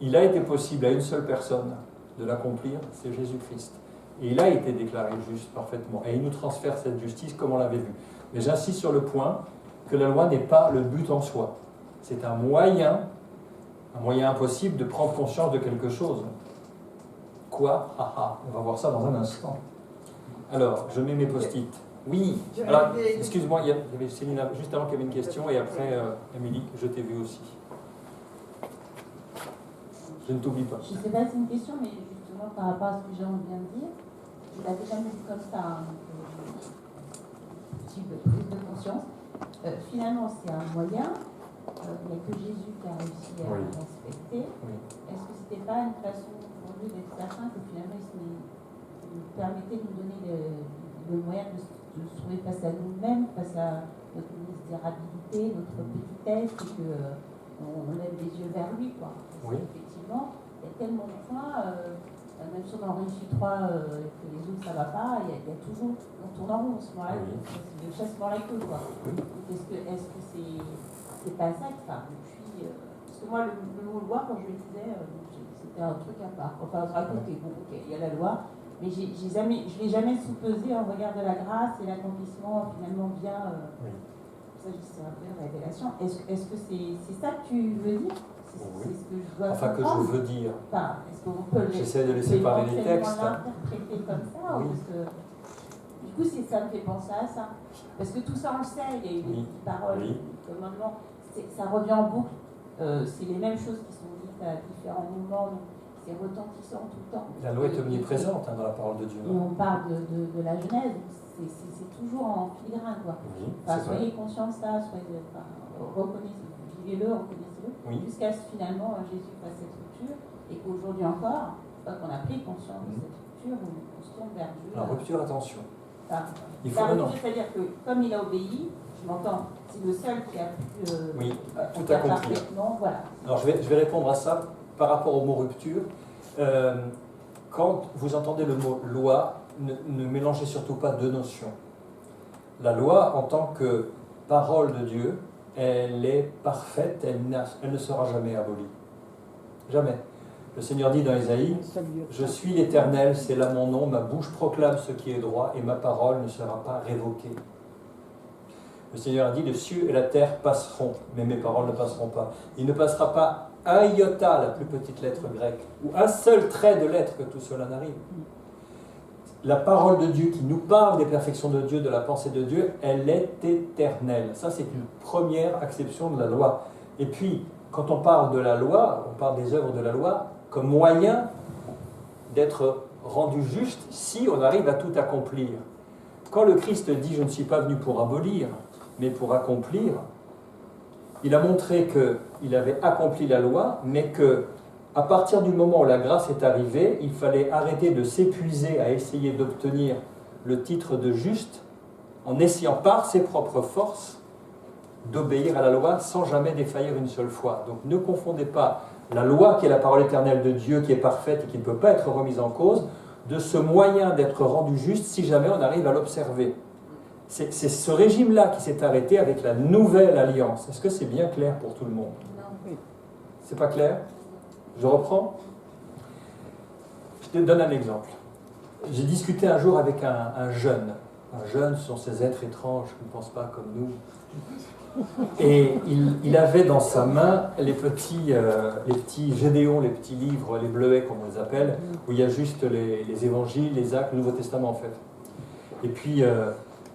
il a été possible à une seule personne de l'accomplir, c'est Jésus-Christ. Et il a été déclaré juste parfaitement. Et il nous transfère cette justice comme on l'avait vu. Mais j'insiste sur le point que la loi n'est pas le but en soi. C'est un moyen impossible de prendre conscience de quelque chose. Quoi? On va voir ça dans un instant. Alors, je mets mes post-it. Oui, alors, excuse-moi, il y avait Céline juste avant qu'il y avait une question, et après, Émilie, je t'ai vu aussi. Je ne t'oublie pas. Je ne sais pas si c'est une question, mais justement par rapport à ce que Jean vient de dire, je l'avais jamais vu comme ça, type de prise de conscience. Finalement, c'est un moyen, il n'y a que Jésus qui a réussi à respecter. Oui. Est-ce que ce n'était pas une façon pour lui d'être certain que finalement il nous permettait de nous donner le moyen de se trouver face à nous-mêmes, face à notre misérabilité, notre petitesse, et qu'on lève les yeux vers lui, quoi. Oui. Effectivement, il y a tellement de points même si on enrichit 3 et que les autres ça va pas, il y a toujours, on tourne en rond, ce moment-là, c'est le chassement la queue, quoi. Donc est-ce que c'est pas ça qui part depuis, parce que moi, le mot loi, quand je le disais, c'était un truc à part. Enfin, on se racontait, bon, ok, il y a la loi, mais je ne l'ai jamais sous-pesé en regard de la grâce et l'accomplissement finalement bien. Ça, c'est un peu une révélation. Est-ce que c'est ça que tu veux dire? C'est ce que je dois Enfin, que je veux dire. Enfin, est-ce qu'on peut J'essaie de laisser parler les textes. L'interpréter comme ça, ou parce que, du coup, ça me fait penser à ça. Parce que tout ça, on le sait, il y a eu des petites paroles, des commandements, ça revient en boucle. C'est les mêmes choses qui sont dites à différents moments, donc c'est retentissant tout le temps. La loi est omniprésente dans la parole de Dieu. Et on parle de la Genèse, c'est toujours en filigrane, quoi. Enfin, soyez conscients de ça, reconnaissez, vivez-le, reconnaissez-le, jusqu'à ce que finalement Jésus fasse cette rupture, et qu'aujourd'hui encore, une fois qu'on a pris conscience de cette rupture, on se tourne vers Dieu. La rupture, attention. Il faut c'est-à-dire que comme il a obéi, je m'entends, c'est le seul qui a pu tout accomplir. Voilà. Alors je vais répondre à ça par rapport au mot rupture. Quand vous entendez le mot loi, ne mélangez surtout pas deux notions. La loi, en tant que parole de Dieu, elle est parfaite, elle ne sera jamais abolie. Jamais. Le Seigneur dit dans Ésaïe, « Je suis l'Éternel, c'est là mon nom, ma bouche proclame ce qui est droit et ma parole ne sera pas révoquée. » Le Seigneur a dit, « Les cieux et la terre passeront, mais mes paroles ne passeront pas. » Il ne passera pas un iota, la plus petite lettre grecque, ou un seul trait de lettre que tout cela n'arrive. La parole de Dieu qui nous parle des perfections de Dieu, de la pensée de Dieu, elle est éternelle. Ça, c'est une première acception de la loi. Et puis, quand on parle de la loi, on parle des œuvres de la loi comme moyen d'être rendu juste si on arrive à tout accomplir. Quand le Christ dit « Je ne suis pas venu pour abolir, mais pour accomplir », il a montré qu'il avait accompli la loi, mais que à partir du moment où la grâce est arrivée, il fallait arrêter de s'épuiser à essayer d'obtenir le titre de juste en essayant par ses propres forces d'obéir à la loi sans jamais défaillir une seule fois. Donc ne confondez pas la loi qui est la parole éternelle de Dieu, qui est parfaite et qui ne peut pas être remise en cause, de ce moyen d'être rendu juste si jamais on arrive à l'observer. C'est ce régime-là qui s'est arrêté avec la nouvelle alliance. Est-ce que c'est bien clair pour tout le monde? Non. C'est pas clair? Je reprends. Je te donne un exemple. J'ai discuté un jour avec un jeune. Un jeune, ce sont ces êtres étranges qui ne pensent pas comme nous. Et il avait dans sa main les petits Gédéons, les petits livres, les bleuets comme on les appelle, où il y a juste les évangiles, les actes, le Nouveau Testament en fait. Et puis,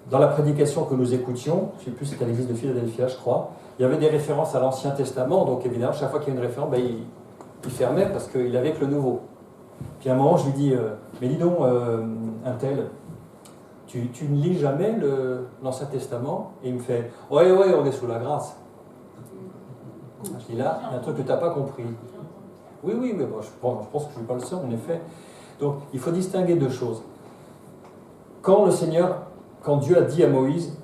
dans la prédication que nous écoutions, je ne sais plus, c'était à l'église de Philadelphia, je crois, il y avait des références à l'Ancien Testament, donc évidemment, chaque fois qu'il y a une référence, il fermait parce qu'il avait que le Nouveau. Puis à un moment, je lui dis, mais dis donc, un tel, tu ne lis jamais l'Ancien Testament? Et il me fait, ouais, on est sous la grâce. Je dis là, il y a un truc que tu n'as pas compris. Oui, mais bon, je pense que je ne suis pas le seul, en effet. Donc, il faut distinguer deux choses. Quand Dieu a dit à Moïse,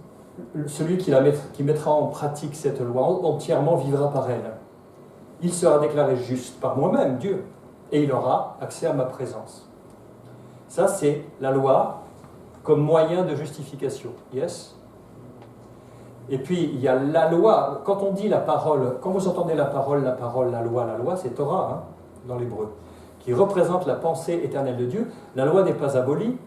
celui qui mettra en pratique cette loi entièrement vivra par elle. Il sera déclaré juste par moi-même, Dieu, et il aura accès à ma présence. Ça, c'est la loi comme moyen de justification. Yes? Et puis, il y a la loi. Quand on dit la parole, quand vous entendez la parole, la loi, c'est Torah, hein, dans l'hébreu, qui représente la pensée éternelle de Dieu. La loi n'est pas abolie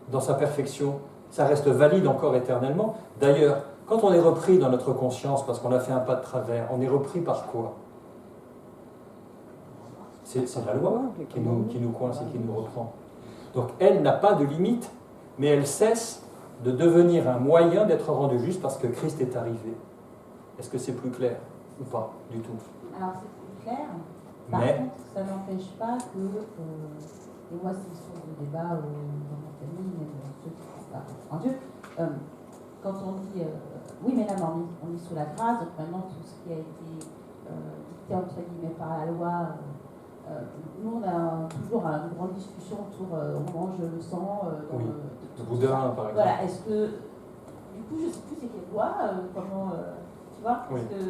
dans sa perfection. Ça reste valide encore éternellement. D'ailleurs, quand on est repris dans notre conscience parce qu'on a fait un pas de travers, on est repris par quoi? C'est la loi qui nous coince et qui nous reprend. Donc elle n'a pas de limite, mais elle cesse de devenir un moyen d'être rendu juste parce que Christ est arrivé. Est-ce que c'est plus clair ou pas du tout? Alors c'est plus clair. Par contre, ça n'empêche pas que, et moi c'est une source de débat dans ma famille, même ceux qui ne croient pas en Dieu, quand on dit, oui mais là on est sous la grâce, donc maintenant tout ce qui a été dicté entre guillemets par la loi, nous on a toujours une grande discussion autour, on mange le sang, le boudin par exemple. Voilà, est-ce que, du coup je ne sais plus c'est quelle loi, comment, tu vois, parce que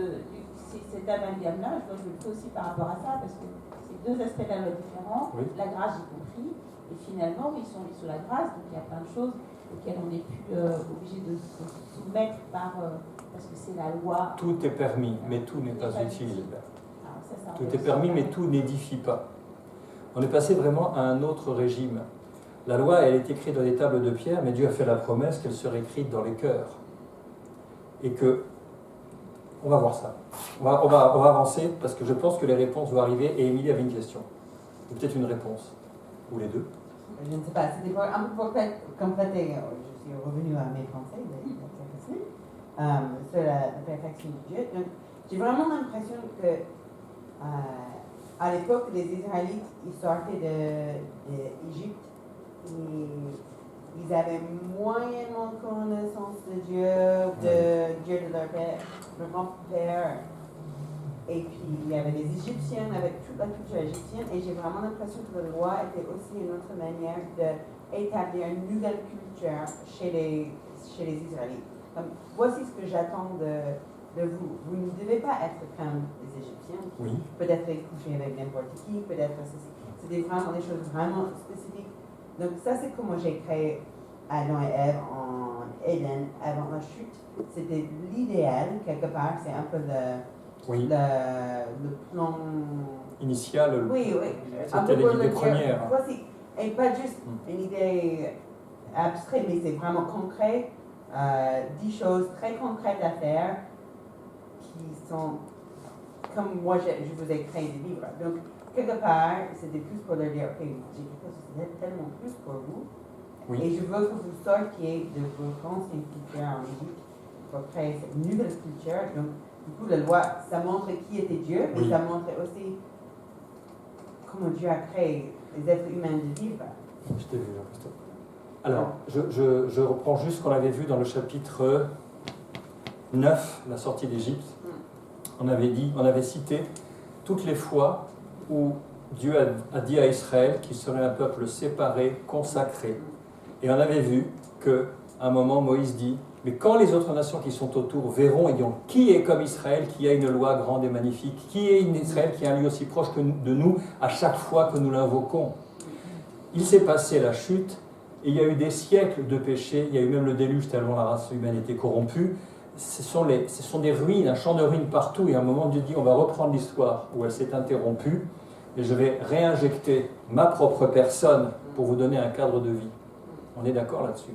c'est cette amalgame-là, je le fais aussi par rapport à ça, parce que c'est deux aspects de la loi différents, Oui. la grâce y compris, et finalement, ils sont mis sous la grâce, donc il y a plein de choses auxquelles on n'est plus obligé de se soumettre parce que c'est la loi. Tout est permis, mais tout n'est pas utile. Alors, ça Tout est permis, mais tout n'édifie pas. On est passé vraiment à un autre régime. La loi, elle est écrite dans des tables de pierre, mais Dieu a fait la promesse qu'elle serait écrite dans les cœurs. Et que, on va voir ça. On va avancer, parce que je pense que les réponses vont arriver, et Émilie avait une question. Ou peut-être une réponse. Ou les deux. Je ne sais pas, c'était un peu pour compléter, je suis revenue à mes pensées, sur la perfection de Dieu. Donc, j'ai vraiment l'impression que à l'époque, les Israélites, ils sortaient d'Égypte, ils avaient moyennement connaissance de Dieu de leur père. Et puis, il y avait les Égyptiens avec toute la culture égyptienne, et j'ai vraiment l'impression que la loi était aussi une autre manière d'établir une nouvelle culture chez les Israélites. Comme, voici ce que j'attends de vous. Vous ne devez pas être comme les Égyptiens, Oui. peut-être coucher avec n'importe qui, peut-être ceci. C'est vraiment des choses vraiment spécifiques. Donc ça, c'est comment j'ai créé Adam et Ève en Éden avant la chute. C'était l'idéal, quelque part, c'est un peu Oui. le plan Initial, oui. c'était l'idée première. Voici, et pas juste une idée abstraite, mais c'est vraiment concret. 10 choses très concrètes à faire qui sont comme moi je vous ai créé des livres. Donc, quelque part, c'était plus pour leur dire, ok, j'ai quelque chose de tellement plus pour vous. Oui. Et je veux que vous sortiez de vos anciennes cultures en Égypte pour créer cette nouvelle culture. Donc, du coup, la loi, ça montre qui était Dieu, mais Oui. ça montre aussi comment Dieu a créé les êtres humains de vivre. Je t'ai vu, Jean-Christophe. Alors, je reprends juste ce qu'on avait vu dans le chapitre 9, la sortie d'Égypte. On avait cité toutes les fois où Dieu a dit à Israël qu'il serait un peuple séparé, consacré. Et on avait vu qu'à un moment, Moïse dit, mais quand les autres nations qui sont autour verront et diront, qui est comme Israël, qui a une loi grande et magnifique, qui est une Israël qui a un lieu aussi proche de nous à chaque fois que nous l'invoquons. Il s'est passé la chute, et il y a eu des siècles de péché, il y a eu même le déluge tellement la race humaine était corrompue. Ce sont des ruines, un champ de ruines partout, et à un moment Dieu dit, on va reprendre l'histoire où elle s'est interrompue, et je vais réinjecter ma propre personne pour vous donner un cadre de vie. On est d'accord là-dessus.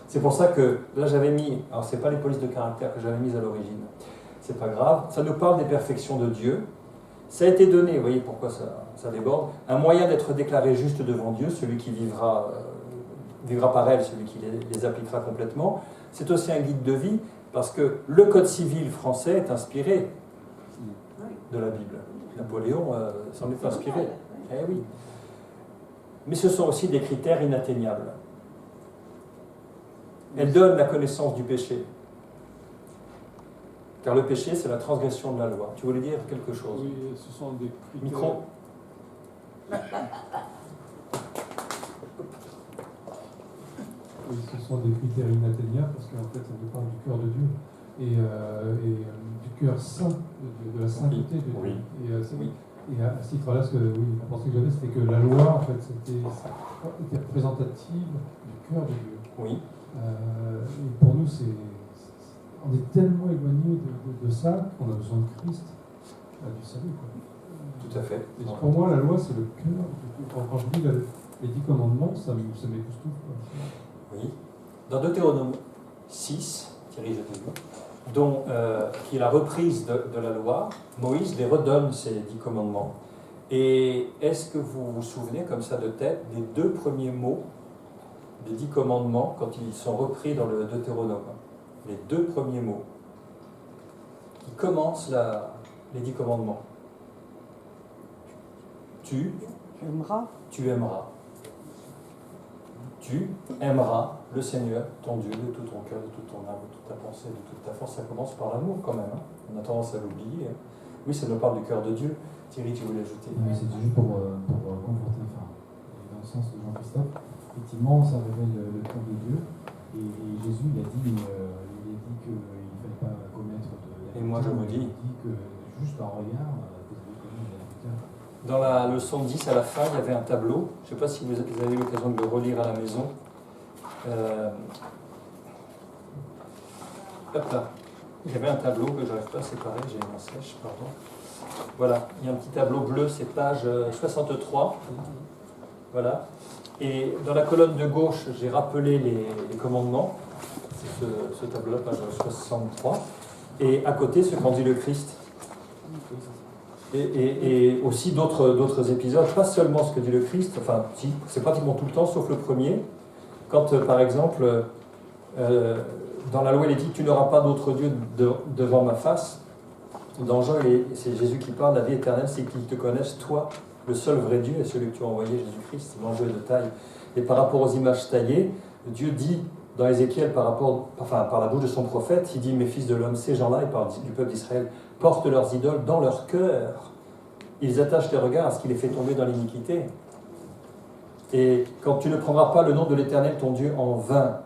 C'est pour ça que là j'avais mis, alors c'est pas les polices de caractère que j'avais mises à l'origine, c'est pas grave, ça nous parle des perfections de Dieu. Ça a été donné, vous voyez pourquoi ça déborde, un moyen d'être déclaré juste devant Dieu, celui qui vivra par elle, celui qui les appliquera complètement. C'est aussi un guide de vie, parce que le Code civil français est inspiré de la Bible. Napoléon s'en est inspiré. Eh oui. Mais ce sont aussi des critères inatteignables. Elle donne la connaissance du péché. Car le péché, c'est la transgression de la loi. Tu voulais dire quelque chose? Oui, ce sont des critères. Micro. Oui, ce sont des critères inatteignables parce qu'en fait, ça nous parle du cœur de Dieu et du cœur saint, de la sainteté de Dieu. Oui. Et à ce titre-là, la pensée que j'avais, c'était que la loi, en fait, était représentative du cœur de Dieu. Oui. Et pour nous, on est tellement éloigné de ça qu'on a besoin de Christ, du salut. Tout à fait. Et pour moi, la loi, c'est le cœur. Quand je lis les 10 commandements, ça m'époustoufle. Oui. Dans Deutéronome 6, Thierry, je t'ai vu, qui est la reprise de la loi, Moïse les redonne ces 10 commandements. Et est-ce que vous vous souvenez, comme ça de tête, des 2 premiers mots des 10 commandements quand ils sont repris dans le Deutéronome? Les 2 premiers mots qui commencent les 10 commandements. Tu aimeras. Tu aimeras le Seigneur, ton Dieu, de tout ton cœur, de toute ton âme, de toute ta pensée, de toute ta force. Ça commence par l'amour quand même. On a tendance à l'oublier. Oui, ça nous parle du cœur de Dieu. Thierry, tu voulais ajouter? Oui, c'était juste pour conforter, dans le sens de Jean-Christophe. Effectivement, ça révèle le cœur de Dieu. Et Jésus, il a dit qu'il ne fallait pas commettre de... Et moi, je vous dis... Il dit que juste en regard, vous avez connu les Américains. Dans la leçon 10, à la fin, il y avait un tableau. Je ne sais pas si vous avez eu l'occasion de le relire à la maison. Hop là. Il y avait un tableau que je n'arrive pas à séparer, j'ai une main sèche, pardon. Voilà, il y a un petit tableau bleu, c'est page 63. Voilà. Et dans la colonne de gauche, j'ai rappelé les commandements. C'est ce tableau-là, page 63. Et à côté, ce qu'en dit le Christ. Et aussi d'autres épisodes, pas seulement ce que dit le Christ, enfin, si, c'est pratiquement tout le temps, sauf le premier. Quand, par exemple, dans la loi, il est dit « Tu n'auras pas d'autre Dieu devant ma face ». Dans Jean, c'est Jésus qui parle, la vie éternelle, c'est qu'ils te connaissent, toi, le seul vrai Dieu, et celui que tu as envoyé, Jésus-Christ. L'enjeu est de taille. Et par rapport aux images taillées, Dieu dit dans Ézéchiel, par la bouche de son prophète, il dit « Mes fils de l'homme, ces gens-là, il parle du peuple d'Israël, portent leurs idoles dans leur cœur. Ils attachent les regards à ce qui les fait tomber dans l'iniquité. Et quand tu ne prendras pas le nom de l'Éternel, ton Dieu, en vain,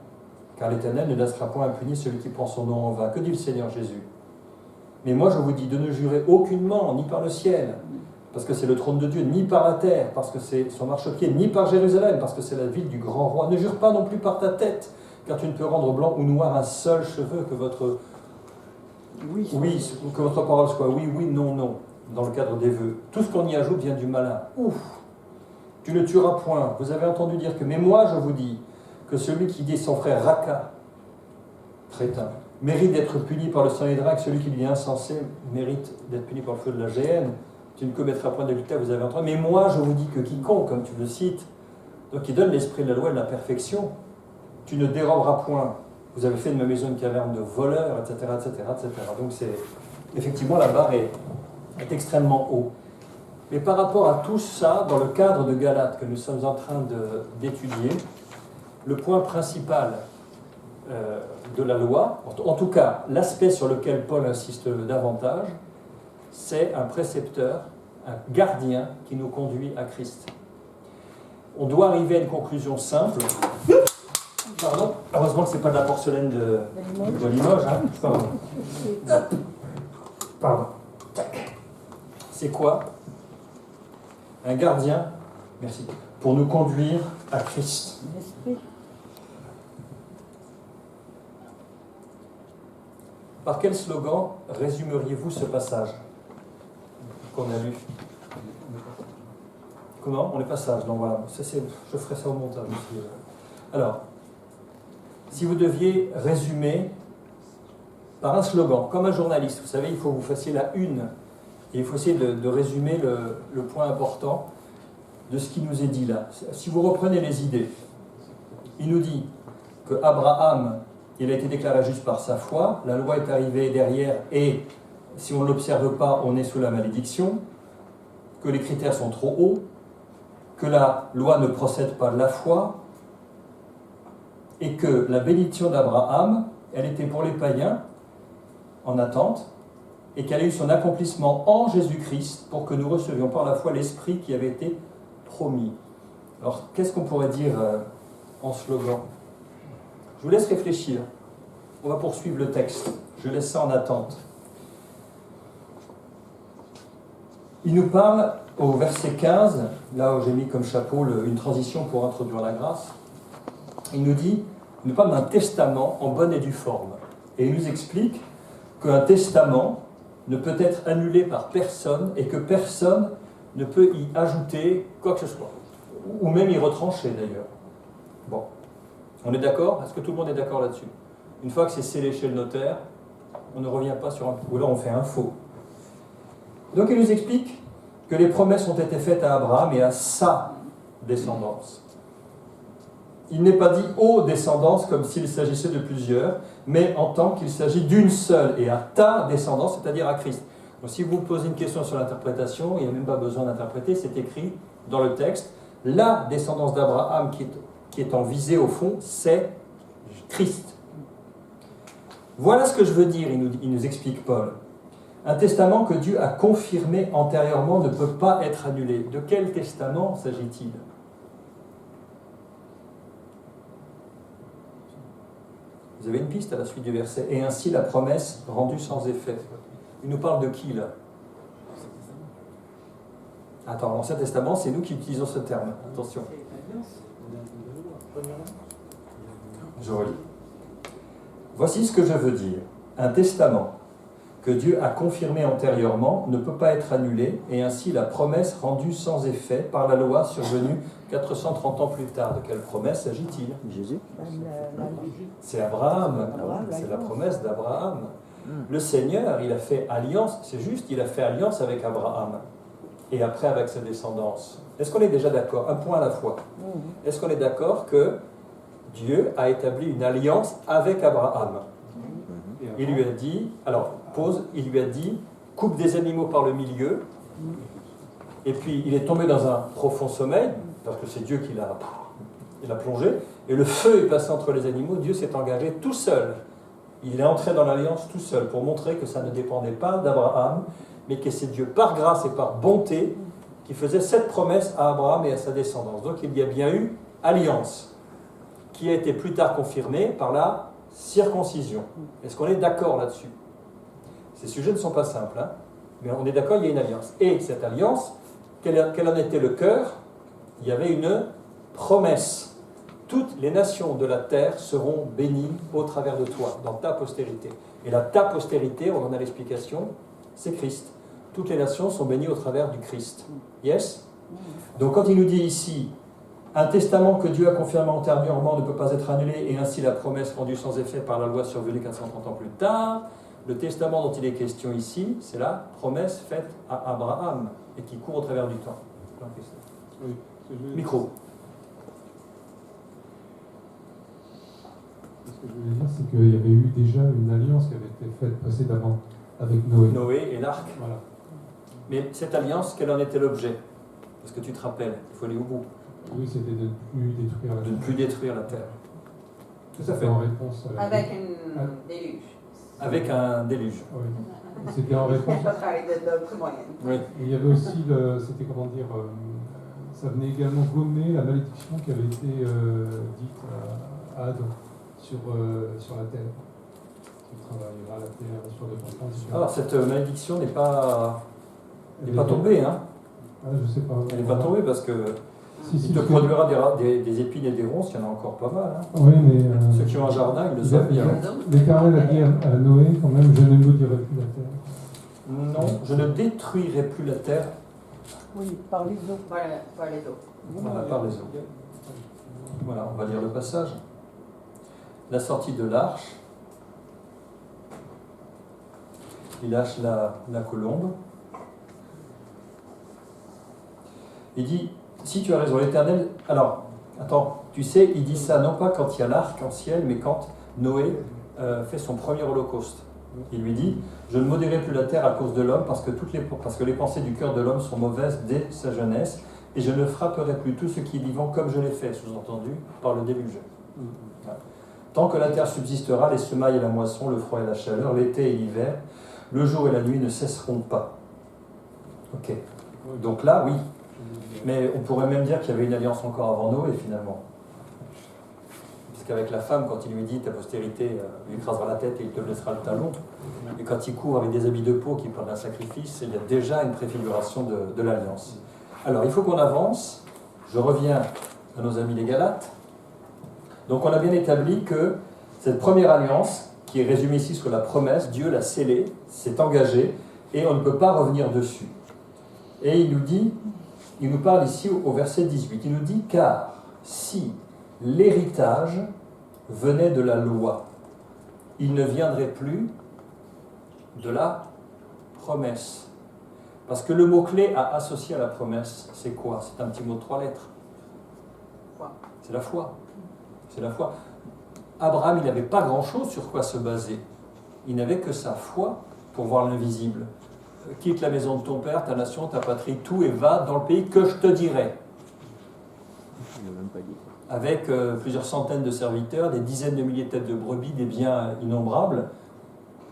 car l'Éternel ne laissera point impuni celui qui prend son nom en vain. Que dit le Seigneur Jésus? Mais moi, je vous dis de ne jurer aucunement, ni par le ciel, parce que c'est le trône de Dieu, ni par la terre, parce que c'est son marchepied, ni par Jérusalem, parce que c'est la ville du grand roi. Ne jure pas non plus par ta tête, car tu ne peux rendre blanc ou noir un seul cheveu, que votre que votre parole soit oui, oui, non, non, dans le cadre des vœux. Tout ce qu'on y ajoute vient du malin. Ouf! Tu ne tueras point. Vous avez entendu dire que, mais moi je vous dis, que celui qui dit son frère Raka, crétin, mérite d'être puni par le Sanhédrin, que celui qui dit insensé mérite d'être puni par le feu de la géhenne. Tu ne commettras point d'adultère, vous avez entendu. Mais moi je vous dis que quiconque, comme tu le cites, donc qui donne l'esprit de la loi et de la perfection, tu ne déroberas point. Vous avez fait de ma maison une caverne de voleurs, etc., etc., etc. Donc c'est effectivement la barre est extrêmement haut. Mais par rapport à tout ça, dans le cadre de Galates que nous sommes en train d'étudier, le point principal de la loi, en tout cas l'aspect sur lequel Paul insiste davantage, c'est un précepteur, un gardien qui nous conduit à Christ. On doit arriver à une conclusion simple. Pardon, heureusement que ce n'est pas de la porcelaine de Limoges. Hein. Pardon. C'est quoi? Un gardien, merci, pour nous conduire à Christ. Par quel slogan résumeriez-vous ce passage qu'on a lu? Comment? On est pas sage, donc voilà. Je ferai ça au montage aussi. Alors, si vous deviez résumer par un slogan, comme un journaliste, vous savez, il faut que vous fassiez la une, et il faut essayer de résumer le point important de ce qui nous est dit là. Si vous reprenez les idées, il nous dit que Abraham, il a été déclaré juste par sa foi, la loi est arrivée derrière, et si on ne l'observe pas, on est sous la malédiction, que les critères sont trop hauts, que la loi ne procède pas de la foi, et que la bénédiction d'Abraham, elle était pour les païens en attente, et qu'elle a eu son accomplissement en Jésus-Christ pour que nous recevions par la foi l'Esprit qui avait été promis. Alors, qu'est-ce qu'on pourrait dire en slogan? Je vous laisse réfléchir. On va poursuivre le texte. Je laisse ça en attente. Il nous parle au verset 15, là où j'ai mis comme chapeau une transition pour introduire la grâce. Il nous parle d'un testament en bonne et due forme. Et il nous explique qu'un testament ne peut être annulé par personne et que personne ne peut y ajouter quoi que ce soit. Ou même y retrancher d'ailleurs. Bon. On est d'accord? Est-ce que tout le monde est d'accord là-dessus? Une fois que c'est scellé chez le notaire, on ne revient pas sur un... Ou là on fait un faux. Donc il nous explique que les promesses ont été faites à Abraham et à sa descendance. Il n'est pas dit aux descendances comme s'il s'agissait de plusieurs, mais en tant qu'il s'agit d'une seule et à ta descendance, c'est-à-dire à Christ. Donc si vous posez une question sur l'interprétation, il n'y a même pas besoin d'interpréter, c'est écrit dans le texte. La descendance d'Abraham qui est en visée au fond, c'est Christ. Voilà ce que je veux dire, il nous explique Paul. Un testament que Dieu a confirmé antérieurement ne peut pas être annulé. De quel testament s'agit-il? Vous avez une piste à la suite du verset. Et ainsi la promesse rendue sans effet. Il nous parle de qui là? Attends, l'Ancien Testament, c'est nous qui utilisons ce terme. Attention. Je relis. Voici ce que je veux dire. Un testament que Dieu a confirmé antérieurement ne peut pas être annulé, et ainsi la promesse rendue sans effet par la loi survenue 430 ans plus tard. De quelle promesse s'agit-il? Jésus. C'est Abraham. C'est la promesse d'Abraham. Le Seigneur, il a fait alliance, c'est juste, il a fait alliance avec Abraham, et après avec sa descendance. Est-ce qu'on est déjà d'accord? Un point à la fois. Est-ce qu'on est d'accord que Dieu a établi une alliance avec Abraham? Il lui a dit, alors, pause, il lui a dit, coupe des animaux par le milieu, et puis il est tombé dans un profond sommeil, parce que c'est Dieu qui l'a plongé, et le feu est passé entre les animaux, Dieu s'est engagé tout seul. Il est entré dans l'alliance tout seul, pour montrer que ça ne dépendait pas d'Abraham, mais que c'est Dieu, par grâce et par bonté, qui faisait cette promesse à Abraham et à sa descendance. Donc il y a bien eu alliance, qui a été plus tard confirmée par la circoncision. Est-ce qu'on est d'accord là-dessus? Ces sujets ne sont pas simples, hein, mais on est d'accord, il y a une alliance. Et cette alliance, quel en était le cœur? Il y avait une promesse. Toutes les nations de la terre seront bénies au travers de toi, dans ta postérité. Et là, ta postérité, on en a l'explication, c'est Christ. Toutes les nations sont bénies au travers du Christ. Yes? Donc quand il nous dit ici, un testament que Dieu a confirmé antérieurement ne peut pas être annulé, et ainsi la promesse rendue sans effet par la loi survenue 430 ans plus tard, le testament dont il est question ici, c'est la promesse faite à Abraham, et qui court au travers du temps. Oui, Micro. Ce que je voulais dire, c'est qu'il y avait eu déjà une alliance qui avait été faite précédemment avec Noé. Noé et l'arc. Voilà. Mais cette alliance, quel en était l'objet? Parce que tu te rappelles, il faut aller au bout. Oui, c'était de ne plus détruire la terre. De ne plus détruire la terre. Tout à fait. En réponse à la... Avec un déluge. Avec un déluge. Oui. C'était en réponse. Oui. Il y avait aussi, c'était comment dire, ça venait également gommer la malédiction qui avait été dite à Adam sur la terre. Il travaillera la terre sur des constances. Alors cette malédiction n'est pas tombée, hein? Ah, je sais pas. Elle n'est pas tombée parce que il te produira des épines et des ronces, il y en a encore pas mal. Hein. Oui, mais ceux qui ont un jardin, ils le savent bien. L'Éternel a dit à Noé quand même, je ne maudirai plus la terre. Non, je ne détruirai plus la terre. Oui, par les eaux. Par les eaux. Voilà, par les eaux. Voilà, on va lire le passage. La sortie de l'arche. Il lâche la colombe. Il dit, si tu as raison, l'Éternel... Alors, attends, tu sais, il dit ça non pas quand il y a l'arc-en-ciel, mais quand Noé fait son premier holocauste. Il lui dit, je ne modérerai plus la terre à cause de l'homme, parce que les pensées du cœur de l'homme sont mauvaises dès sa jeunesse, et je ne frapperai plus tout ce qui est vivant comme je l'ai fait, sous-entendu, par le déluge. Voilà. Tant que la terre subsistera, les semailles et la moisson, le froid et la chaleur, l'été et l'hiver, le jour et la nuit ne cesseront pas. Ok. Donc là, oui. Mais on pourrait même dire qu'il y avait une alliance encore avant Noé, finalement. Parce qu'avec la femme, quand il lui dit ta postérité lui écrasera la tête et il te blessera le talon, et quand il court avec des habits de peau qui prennent un sacrifice, il y a déjà une préfiguration de l'alliance. Alors, il faut qu'on avance. Je reviens à nos amis les Galates. Donc, on a bien établi que cette première alliance, qui est résumée ici sur la promesse, Dieu l'a scellée, s'est engagé, et on ne peut pas revenir dessus. Et il nous parle ici au verset 18, il nous dit « Car si l'héritage venait de la loi, il ne viendrait plus de la promesse. » Parce que le mot-clé à associer à la promesse, c'est quoi? C'est un petit mot de 3 lettres. C'est la foi. C'est la foi. Abraham, il n'avait pas grand-chose sur quoi se baser. Il n'avait que sa foi pour voir l'invisible. Quitte la maison de ton père, ta nation, ta patrie, tout, et va dans le pays que je te dirai. Avec plusieurs centaines de serviteurs, des dizaines de milliers de têtes de brebis, des biens innombrables.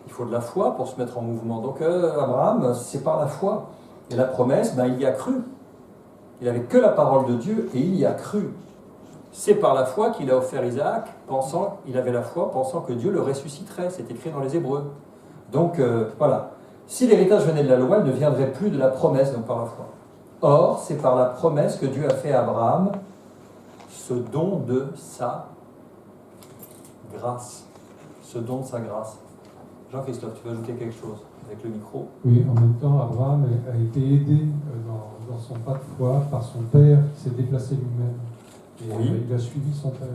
Il faut de la foi pour se mettre en mouvement. Donc Abraham, c'est par la foi. Et la promesse, il y a cru. Il n'avait que la parole de Dieu et il y a cru. C'est par la foi qu'il a offert Isaac, il avait la foi, pensant que Dieu le ressusciterait. C'est écrit dans les Hébreux. Donc voilà. Si l'héritage venait de la loi, il ne viendrait plus de la promesse, donc par la foi. Or, c'est par la promesse que Dieu a fait à Abraham ce don de sa grâce. Ce don de sa grâce. Jean-Christophe, tu veux ajouter quelque chose avec le micro? Oui, en même temps, Abraham a été aidé dans son pas de foi par son père qui s'est déplacé lui-même. Et Oui. il a suivi son père.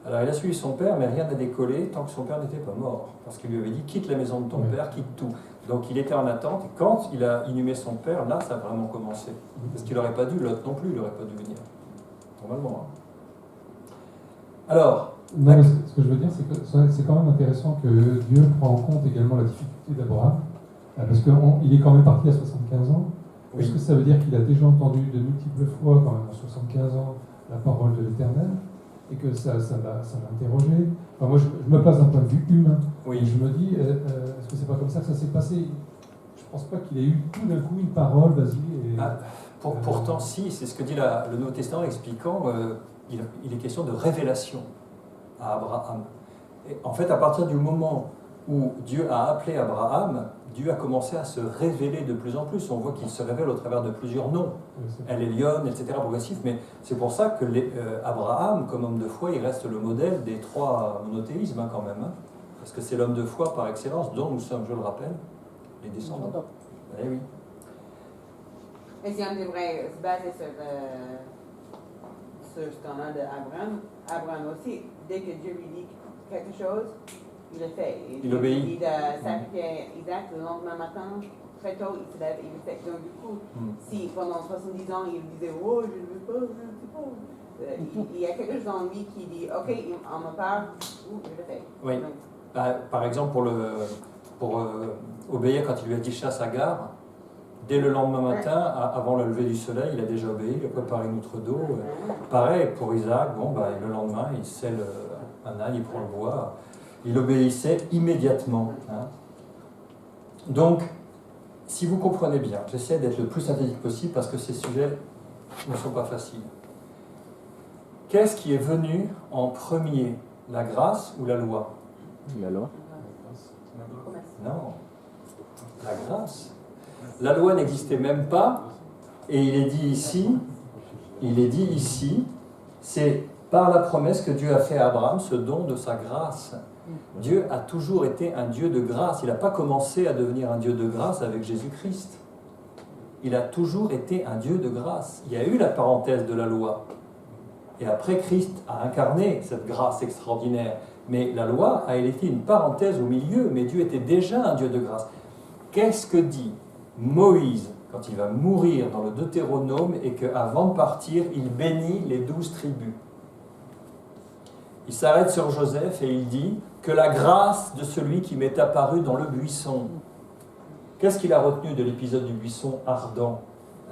Alors, il a suivi son père, mais rien n'a décollé tant que son père n'était pas mort. Parce qu'il lui avait dit, quitte la maison de ton père, quitte tout. Donc, il était en attente. Et quand il a inhumé son père, là, ça a vraiment commencé. Parce qu'il n'aurait pas dû, Lot non plus, il n'aurait pas dû venir. Normalement. Hein. Alors... Non, mais ce que je veux dire, c'est que c'est quand même intéressant que Dieu prend en compte également la difficulté d'Abraham. Parce qu'il est quand même parti à 75 ans. Oui. Est-ce que ça veut dire qu'il a déjà entendu de multiples fois, quand même, à 75 ans, la parole de l'Éternel, et que ça l'a interrogé? Enfin, moi, je me place d'un point de vue humain. Oui. Et je me dis, est-ce que c'est pas comme ça que ça s'est passé? Je pense pas qu'il ait eu tout d'un coup une parole, vas-y. Pourtant, si, c'est ce que dit le Nouveau Testament expliquant, il est question de révélation à Abraham. Et en fait, à partir du moment où Dieu a appelé Abraham, Dieu a commencé à se révéler de plus en plus. On voit qu'il se révèle au travers de plusieurs noms, El Elyon, etc., progressif. Mais c'est pour ça que Abraham, comme homme de foi, il reste le modèle des trois monothéismes, hein, quand même. Hein, parce que c'est l'homme de foi par excellence, dont nous sommes, je le rappelle, les descendants. Eh oui. Mais si on devrait se baser sur ce qu'on a d'Abraham, Abraham aussi, dès que Dieu lui dit quelque chose, il le fait. Il obéit. Il a sacrifié Isaac le lendemain matin, très tôt, il se lève, il le fait. Donc du coup, si pendant 70 ans il disait « Oh, je ne veux pas, je ne sais pas », il y a quelque chose en lui qui dit « Ok, on me parle, je le fais ». Oui. Par exemple, pour obéir quand il lui a dit « chasse Agar », dès le lendemain matin, avant le lever du soleil, il a déjà obéi, il a préparé une outre d'eau. Pareil pour Isaac, le lendemain, il scelle un âne, il prend le bois. Il obéissait immédiatement. Hein. Donc, si vous comprenez bien, j'essaie d'être le plus synthétique possible parce que ces sujets ne sont pas faciles. Qu'est-ce qui est venu en premier, la grâce ou la loi? La loi. Non, la grâce. La loi n'existait même pas, et il est dit ici, c'est par la promesse que Dieu a fait à Abraham, ce don de sa grâce. Dieu a toujours été un Dieu de grâce. Il n'a pas commencé à devenir un Dieu de grâce avec Jésus-Christ. Il a toujours été un Dieu de grâce. Il y a eu la parenthèse de la loi. Et après, Christ a incarné cette grâce extraordinaire. Mais la loi a été une parenthèse au milieu, mais Dieu était déjà un Dieu de grâce. Qu'est-ce que dit Moïse quand il va mourir dans le Deutéronome et qu'avant de partir, il bénit les 12 tribus? Il s'arrête sur Joseph et il dit que la grâce de celui qui m'est apparu dans le buisson. Qu'est-ce qu'il a retenu de l'épisode du buisson ardent?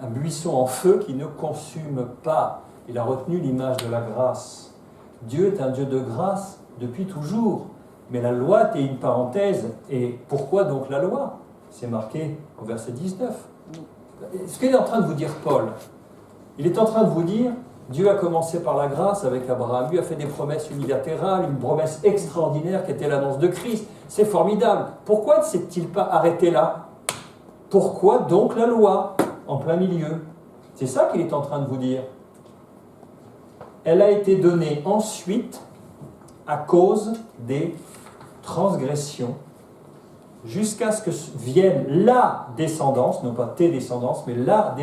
Un buisson en feu qui ne consume pas. Il a retenu l'image de la grâce. Dieu est un Dieu de grâce depuis toujours. Mais la loi était une parenthèse. Et pourquoi donc la loi? C'est marqué au verset 19. Ce qu'il est en train de vous dire Paul, il est en train de vous dire, Dieu a commencé par la grâce avec Abraham, lui a fait des promesses unilatérales, une promesse extraordinaire qui était l'annonce de Christ. C'est formidable. Pourquoi ne s'est-il pas arrêté là? Pourquoi donc la loi en plein milieu? C'est ça qu'il est en train de vous dire. Elle a été donnée ensuite à cause des transgressions, jusqu'à ce que vienne la descendance, non pas tes descendances, mais la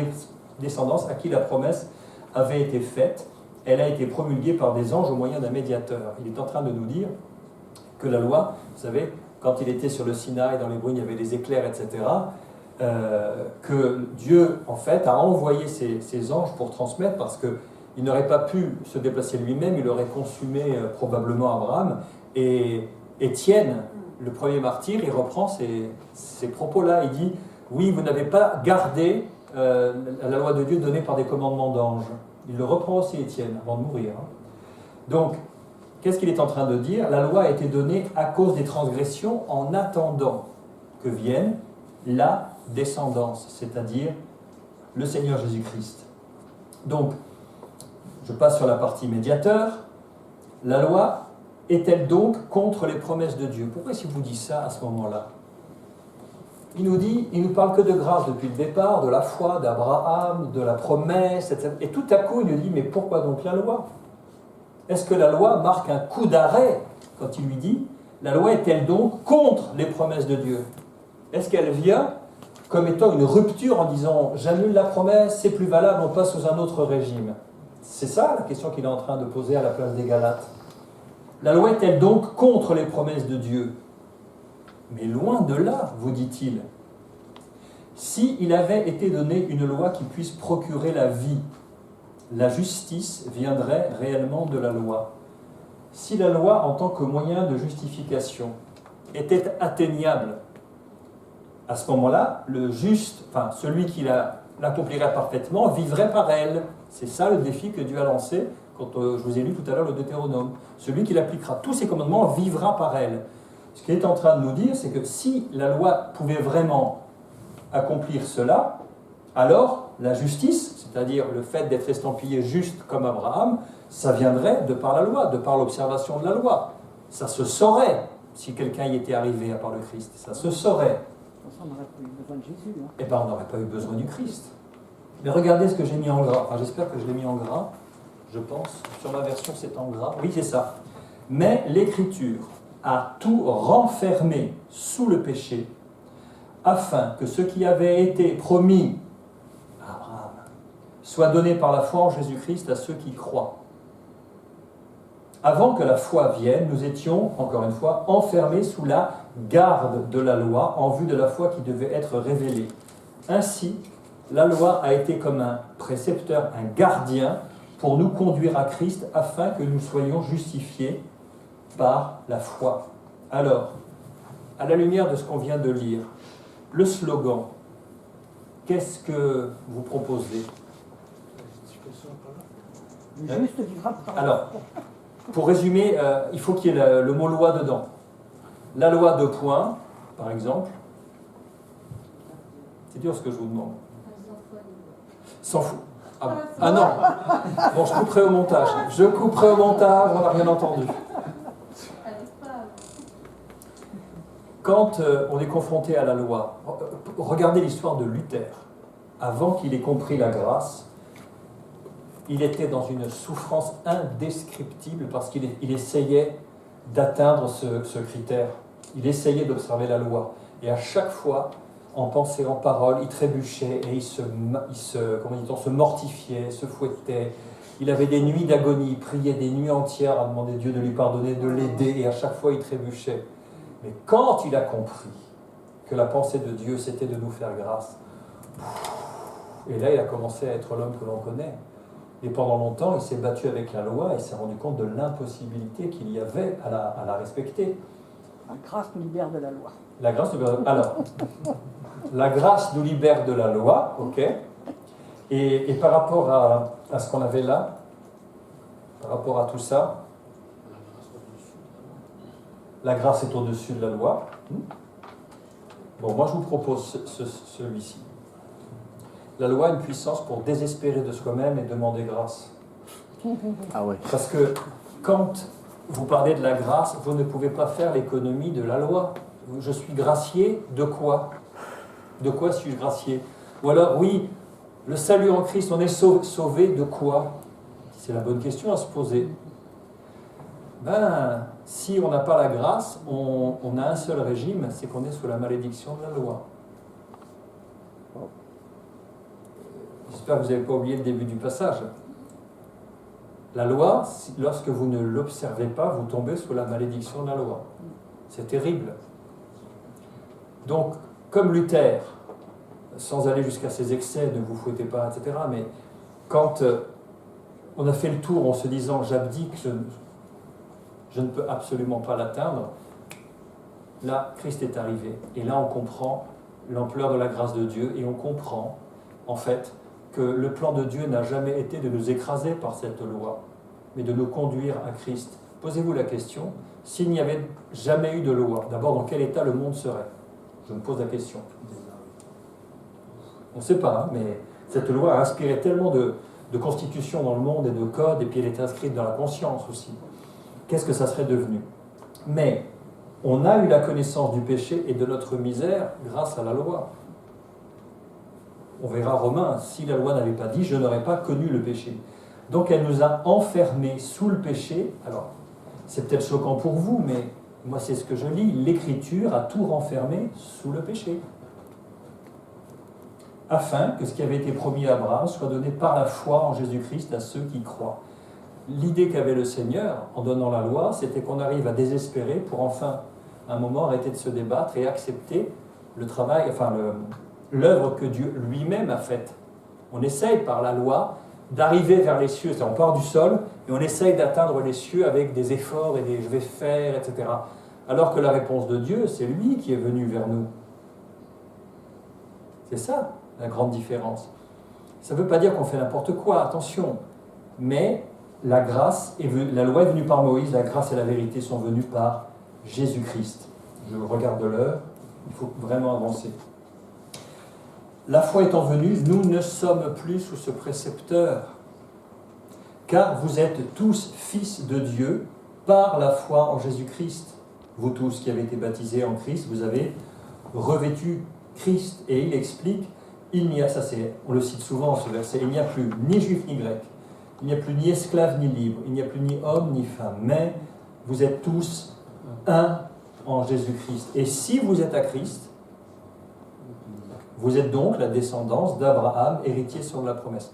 descendance à qui la promesse avait été faite. Elle a été promulguée par des anges au moyen d'un médiateur. Il est en train de nous dire que la loi, vous savez, quand il était sur le Sinaï, dans les brunes, il y avait des éclairs, etc., que Dieu, en fait, a envoyé ces anges pour transmettre, parce qu'il n'aurait pas pu se déplacer lui-même, il aurait consumé probablement Abraham. Et Étienne, le premier martyr, il reprend ces propos-là. Il dit, oui, vous n'avez pas gardé la loi de Dieu donnée par des commandements d'anges. Il le reprend aussi, Étienne, avant de mourir. Hein. Donc, qu'est-ce qu'il est en train de dire? La loi a été donnée à cause des transgressions en attendant que vienne la descendance, c'est-à-dire le Seigneur Jésus-Christ. Donc, je passe sur la partie médiateur. La loi est-elle donc contre les promesses de Dieu? Pourquoi est-ce qu'il vous dit ça à ce moment-là? il nous parle que de grâce depuis le départ, de la foi d'Abraham, de la promesse, etc. Et tout à coup, il nous dit, mais pourquoi donc la loi? Est-ce que la loi marque un coup d'arrêt quand il lui dit, la loi est-elle donc contre les promesses de Dieu? Est-ce qu'elle vient comme étant une rupture en disant, j'annule la promesse, c'est plus valable, on passe sous un autre régime? C'est ça la question qu'il est en train de poser à la place des Galates. La loi est-elle donc contre les promesses de Dieu? Mais loin de là, vous dit-il. S'il avait été donné une loi qui puisse procurer la vie, la justice viendrait réellement de la loi. Si la loi, en tant que moyen de justification, était atteignable, à ce moment-là, le juste, enfin celui qui l'accomplirait parfaitement, vivrait par elle. C'est ça le défi que Dieu a lancé quand je vous ai lu tout à l'heure le Deutéronome. Celui qui appliquera tous ses commandements vivra par elle. Ce qu'il est en train de nous dire, c'est que si la loi pouvait vraiment accomplir cela, alors la justice, c'est-à-dire le fait d'être estampillé juste comme Abraham, ça viendrait de par la loi, de par l'observation de la loi. Ça se saurait si quelqu'un y était arrivé à part le Christ. Ça se saurait. On n'aurait pas eu besoin de Jésus. Hein. Eh bien, on n'aurait pas eu besoin du Christ. Mais regardez ce que j'ai mis en gras. Enfin, j'espère que je l'ai mis en gras. Je pense. Sur ma version, c'est en gras. Oui, c'est ça. Mais l'Écriture a tout renfermé sous le péché, afin que ce qui avait été promis à Abraham soit donné par la foi en Jésus-Christ à ceux qui croient. Avant que la foi vienne, nous étions, encore une fois, enfermés sous la garde de la loi en vue de la foi qui devait être révélée. Ainsi, la loi a été comme un précepteur, un gardien, pour nous conduire à Christ afin que nous soyons justifiés par la foi. Alors, à la lumière de ce qu'on vient de lire, le slogan, qu'est-ce que vous proposez? Le juste vivra par. Alors, pour résumer, il faut qu'il y ait le mot loi dedans. La loi de points, par exemple. C'est dur ce que je vous demande. S'en fout. Ah non. Bon, je couperai au montage. On n'a rien entendu. Quand on est confronté à la loi, regardez l'histoire de Luther. Avant qu'il ait compris la grâce, il était dans une souffrance indescriptible parce qu'il essayait d'atteindre ce critère. Il essayait d'observer la loi. Et à chaque fois, en pensée, en parole, il trébuchait et il se mortifiait, se fouettait. Il avait des nuits d'agonie, il priait des nuits entières à demander Dieu de lui pardonner, de l'aider, et à chaque fois il trébuchait. Mais quand il a compris que la pensée de Dieu, c'était de nous faire grâce, et là il a commencé à être l'homme que l'on connaît. Et pendant longtemps, il s'est battu avec la loi et s'est rendu compte de l'impossibilité qu'il y avait à la respecter. La grâce nous libère de la loi. La grâce nous libère. Alors, la grâce nous libère de la loi, ok. Et par rapport à ce qu'on avait là, par rapport à tout ça, la grâce est au-dessus de la loi. Bon, moi je vous propose celui-ci. La loi a une puissance pour désespérer de soi-même et demander grâce. Ah ouais. Parce que quand vous parlez de la grâce, vous ne pouvez pas faire l'économie de la loi. Je suis gracié de quoi? De quoi suis-je gracié? Ou alors, oui, le salut en Christ, on est sauvé de quoi? C'est la bonne question à se poser. Ben, si on n'a pas la grâce, on a un seul régime, c'est qu'on est sous la malédiction de la loi. J'espère que vous n'avez pas oublié le début du passage. La loi, lorsque vous ne l'observez pas, vous tombez sous la malédiction de la loi. C'est terrible. Donc, comme Luther, sans aller jusqu'à ses excès, ne vous fouettez pas, etc., mais quand on a fait le tour en se disant « j'abdique, je ne peux absolument pas l'atteindre », là, Christ est arrivé. Et là, on comprend l'ampleur de la grâce de Dieu et on comprend, en fait, que le plan de Dieu n'a jamais été de nous écraser par cette loi, mais de nous conduire à Christ. Posez-vous la question, s'il n'y avait jamais eu de loi, d'abord, dans quel état le monde serait? Je me pose la question. On ne sait pas, hein, mais cette loi a inspiré tellement de constitutions dans le monde et de codes, et puis elle est inscrite dans la conscience aussi. Qu'est-ce que ça serait devenu? Mais On a eu la connaissance du péché et de notre misère grâce à la loi. On verra Romains, si la loi n'avait pas dit, je n'aurais pas connu le péché. Donc elle nous a enfermés sous le péché. Alors, c'est peut-être choquant pour vous, mais moi c'est ce que je lis. L'Écriture a tout renfermé sous le péché. Afin que ce qui avait été promis à Abraham soit donné par la foi en Jésus-Christ à ceux qui croient. L'idée qu'avait le Seigneur en donnant la loi, c'était qu'on arrive à désespérer pour enfin, à un moment, arrêter de se débattre et accepter le travail, enfin l'œuvre que Dieu lui-même a faite. On essaye par la loi d'arriver vers les cieux, on part du sol et on essaye d'atteindre les cieux avec des efforts et des je vais faire, etc. Alors que la réponse de Dieu, c'est lui qui est venu vers nous. C'est ça la grande différence. Ça ne veut pas dire qu'on fait n'importe quoi, attention, mais la grâce, la loi est venue par Moïse, la grâce et la vérité sont venues par Jésus-Christ. Je regarde l'heure, il faut vraiment avancer. La foi étant venue, nous ne sommes plus sous ce précepteur, car vous êtes tous fils de Dieu par la foi en Jésus-Christ. Vous tous qui avez été baptisés en Christ, vous avez revêtu Christ. Et il explique, on le cite souvent ce verset, il n'y a plus ni juif ni grec, il n'y a plus ni esclave ni libre, il n'y a plus ni homme ni femme, mais vous êtes tous un en Jésus-Christ. Et si vous êtes à Christ, vous êtes donc la descendance d'Abraham, héritier sur la promesse.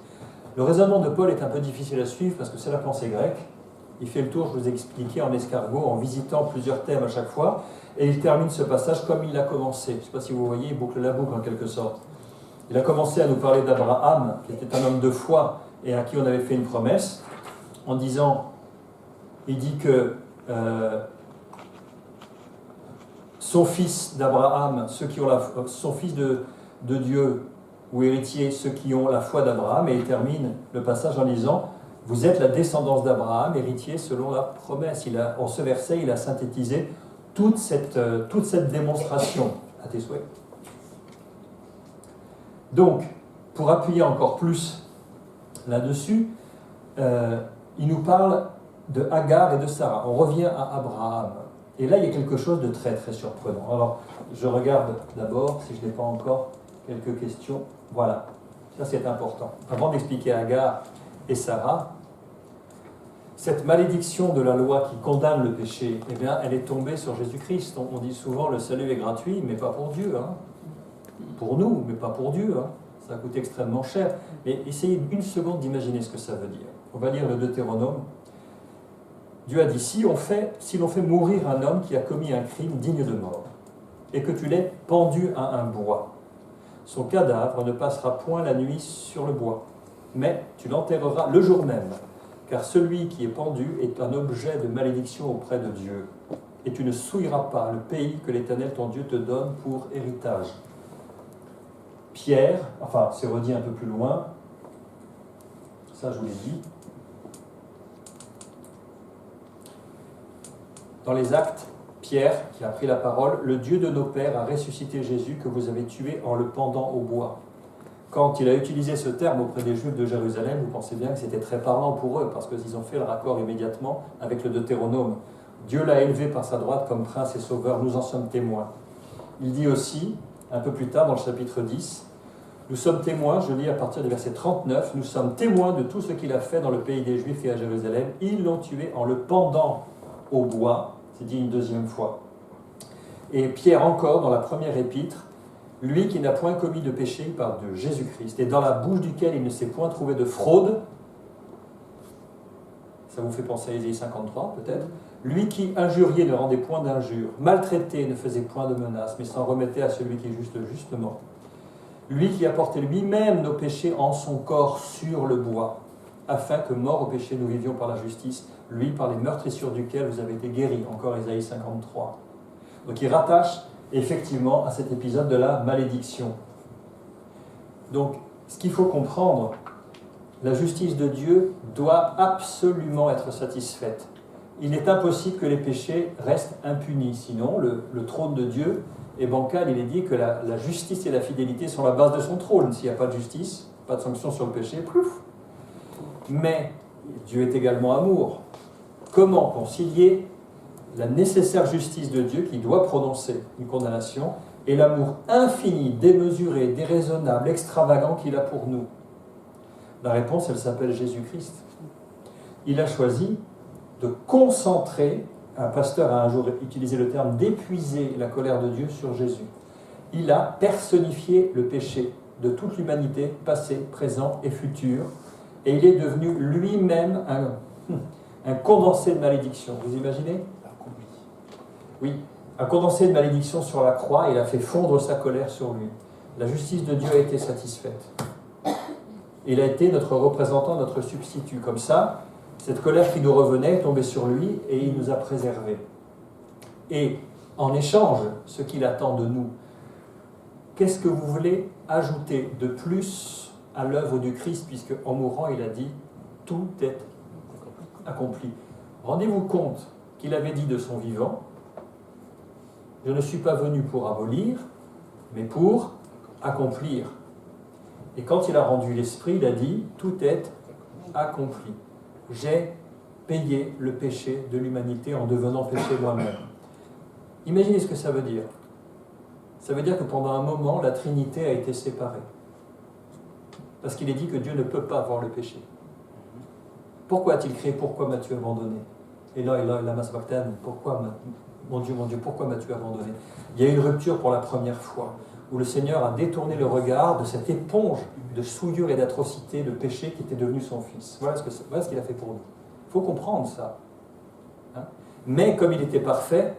Le raisonnement de Paul est un peu difficile à suivre parce que c'est la pensée grecque. Il fait le tour, je vous ai expliqué, en escargot, en visitant plusieurs thèmes à chaque fois, et il termine ce passage comme il l'a commencé. Je ne sais pas si vous voyez, il boucle la boucle en quelque sorte. Il a commencé à nous parler d'Abraham, qui était un homme de foi et à qui on avait fait une promesse, en disant, il dit que son fils d'Abraham, son fils de Dieu ou héritier, ceux qui ont la foi d'Abraham, et il termine le passage en disant, vous êtes la descendance d'Abraham, héritier selon la promesse. En ce verset, il a synthétisé toute cette démonstration, à tes souhaits. Donc, pour appuyer encore plus là-dessus, il nous parle de Agar et de Sarah. On revient à Abraham. Et là, il y a quelque chose de très très surprenant. Alors, je regarde d'abord, si je n'ai pas encore quelques questions. Voilà, ça c'est important. Avant d'expliquer Agar et Sarah, cette malédiction de la loi qui condamne le péché, eh bien, elle est tombée sur Jésus-Christ. On dit souvent le salut est gratuit, mais pas pour Dieu. Hein. Pour nous, mais pas pour Dieu. Hein. Ça coûte extrêmement cher. Mais essayez une seconde d'imaginer ce que ça veut dire. On va lire le Deutéronome. Dieu a dit, si l'on fait mourir un homme qui a commis un crime digne de mort, et que tu l'aies pendu à un bois, son cadavre ne passera point la nuit sur le bois, mais tu l'enterreras le jour même, car celui qui est pendu est un objet de malédiction auprès de Dieu, et tu ne souilleras pas le pays que l'Éternel ton Dieu te donne pour héritage. Pierre, enfin c'est redit un peu plus loin, ça je vous l'ai dit, dans les Actes, Pierre, qui a pris la parole, le Dieu de nos pères a ressuscité Jésus que vous avez tué en le pendant au bois. Quand il a utilisé ce terme auprès des Juifs de Jérusalem, vous pensez bien que c'était très parlant pour eux, parce qu'ils ont fait le raccord immédiatement avec le Deutéronome. Dieu l'a élevé par sa droite comme prince et sauveur, nous en sommes témoins. Il dit aussi, un peu plus tard dans le chapitre 10, nous sommes témoins, je lis à partir du verset 39, nous sommes témoins de tout ce qu'il a fait dans le pays des Juifs et à Jérusalem. Ils l'ont tué en le pendant au bois, c'est dit une deuxième fois. Et Pierre encore, dans la première épître, lui qui n'a point commis de péché, il parle de Jésus-Christ, et dans la bouche duquel il ne s'est point trouvé de fraude, ça vous fait penser à Ésaïe 53 peut-être, lui qui injuriait ne rendait point d'injure, maltraité ne faisait point de menaces, mais s'en remettait à celui qui est juste justement, lui qui a porté lui-même nos péchés en son corps sur le bois, afin que, mort au péché, nous vivions par la justice, lui par les meurtrissures duquel vous avez été guéris, encore Ésaïe 53. Donc il rattache effectivement à cet épisode de la malédiction. Donc, ce qu'il faut comprendre, la justice de Dieu doit absolument être satisfaite. Il est impossible que les péchés restent impunis, sinon le trône de Dieu est bancal. Il est dit que la justice et la fidélité sont la base de son trône. S'il n'y a pas de justice, pas de sanction sur le péché, plouf. Mais Dieu est également amour. Comment concilier la nécessaire justice de Dieu qui doit prononcer une condamnation et l'amour infini, démesuré, déraisonnable, extravagant qu'il a pour nous. La réponse, elle s'appelle Jésus-Christ. Il a choisi de concentrer, un pasteur a un jour utilisé le terme d'épuiser la colère de Dieu sur Jésus. Il a personnifié le péché de toute l'humanité, passé, présent et futur, et il est devenu lui-même un condensé de malédiction. Vous imaginez? Oui, un condensé de malédiction sur la croix, il a fait fondre sa colère sur lui. La justice de Dieu a été satisfaite. Il a été notre représentant, notre substitut. Comme ça, cette colère qui nous revenait est tombée sur lui et il nous a préservés. Et en échange, ce qu'il attend de nous, qu'est-ce que vous voulez ajouter de plus à l'œuvre du Christ, puisque en mourant, il a dit « tout est accompli ». Rendez-vous compte qu'il avait dit de son vivant « je ne suis pas venu pour abolir, mais pour accomplir ». Et quand il a rendu l'Esprit, il a dit « tout est accompli ». J'ai payé le péché de l'humanité en devenant péché moi-même. Imaginez ce que ça veut dire. Ça veut dire que pendant un moment, la Trinité a été séparée. Parce qu'il est dit que Dieu ne peut pas avoir le péché. Pourquoi a-t-il créé? Pourquoi m'as-tu abandonné? Et là, lama sabachthani, pourquoi, mon Dieu, pourquoi m'as-tu abandonné? Il y a eu une rupture pour la première fois, où le Seigneur a détourné le regard de cette éponge de souillure et d'atrocité, de péché qui était devenu son Fils. Voilà ce qu'il a fait pour nous. Il faut comprendre ça. Hein? Mais comme il était parfait,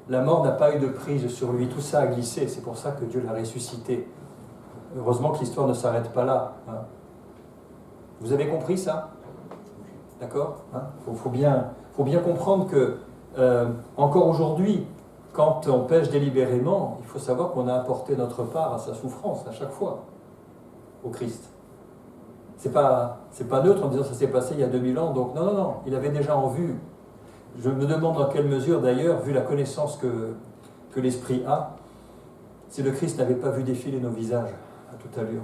la mort n'a pas eu de prise sur lui. Tout ça a glissé. C'est pour ça que Dieu l'a ressuscité. Heureusement que l'histoire ne s'arrête pas là. Hein? Vous avez compris ça? D'accord? Faut bien comprendre que, encore aujourd'hui, quand on pêche délibérément, il faut savoir qu'on a apporté notre part à sa souffrance à chaque fois, au Christ. C'est pas neutre en disant ça s'est passé il y a 2000 ans, donc non, il avait déjà en vue. Je me demande dans quelle mesure d'ailleurs, vu la connaissance que l'Esprit a, si le Christ n'avait pas vu défiler nos visages à toute allure.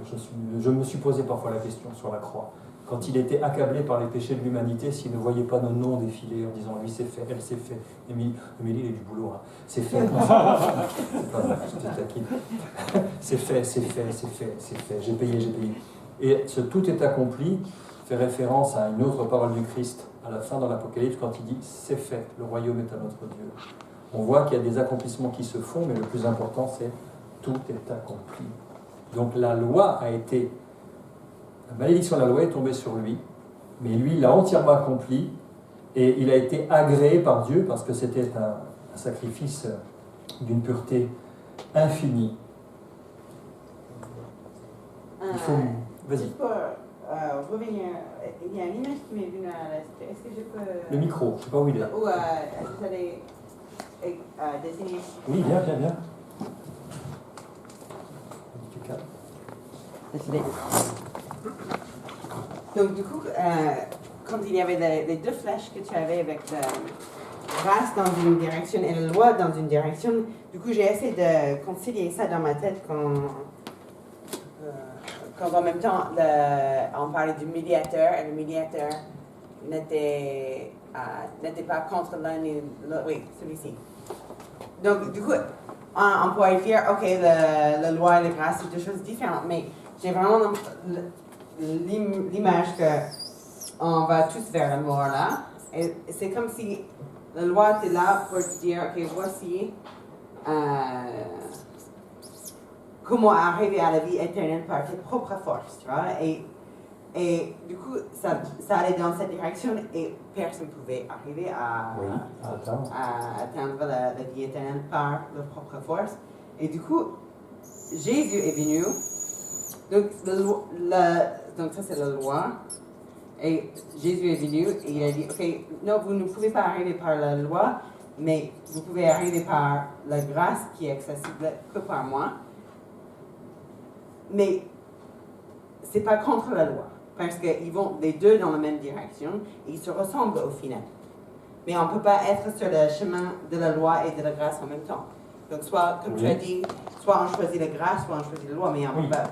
Je me suis posé parfois la question sur la croix. Quand il était accablé par les péchés de l'humanité, s'il ne voyait pas nos noms défiler en disant « lui c'est fait, elle c'est fait ». Émilie, il est du boulot, hein. C'est fait. C'est pas vrai, je te taquine. C'est fait, j'ai payé. Et ce « tout est accompli » fait référence à une autre parole du Christ, à la fin dans l'Apocalypse, quand il dit « c'est fait, le royaume est à notre Dieu ». On voit qu'il y a des accomplissements qui se font, mais le plus important c'est « tout est accompli ». Donc la loi a été... La malédiction de la loi est tombée sur lui, mais lui, il l'a entièrement accompli, et il a été agréé par Dieu, parce que c'était un sacrifice d'une pureté infinie. Il faut... Vas-y. Juste pour revenir, il y a une image qui m'est venue à l'esprit. Est-ce que je peux... Le micro, je ne sais pas où il est. Ou vous allez dessiner... Oui, viens. Décidé. Donc du coup, quand il y avait les deux flèches que tu avais avec la grâce dans une direction et la loi dans une direction, du coup j'ai essayé de concilier ça dans ma tête quand en même temps on parlait du médiateur et le médiateur n'était pas contre l'un et l'autre. Oui, celui-ci. Donc du coup, on pourrait dire, ok, la loi et la grâce c'est deux choses différentes, mais j'ai vraiment l'image qu'on va tous vers la mort là. Et c'est comme si la loi était là pour te dire, ok, voici comment arriver à la vie éternelle par tes propres forces, tu vois. Et du coup, ça allait dans cette direction et personne ne pouvait arriver à atteindre la vie éternelle par leur propre force. Et du coup, Jésus est venu. Donc ça c'est la loi. Et Jésus est venu et il a dit, ok, non, vous ne pouvez pas arriver par la loi, mais vous pouvez arriver par la grâce qui est accessible que par moi. Mais c'est pas contre la loi, parce qu'ils vont les deux dans la même direction et ils se ressemblent au final. Mais on ne peut pas être sur le chemin de la loi et de la grâce en même temps. Donc soit, comme tu as dit, soit on choisit la grâce, soit on choisit la loi, mais on peut pas...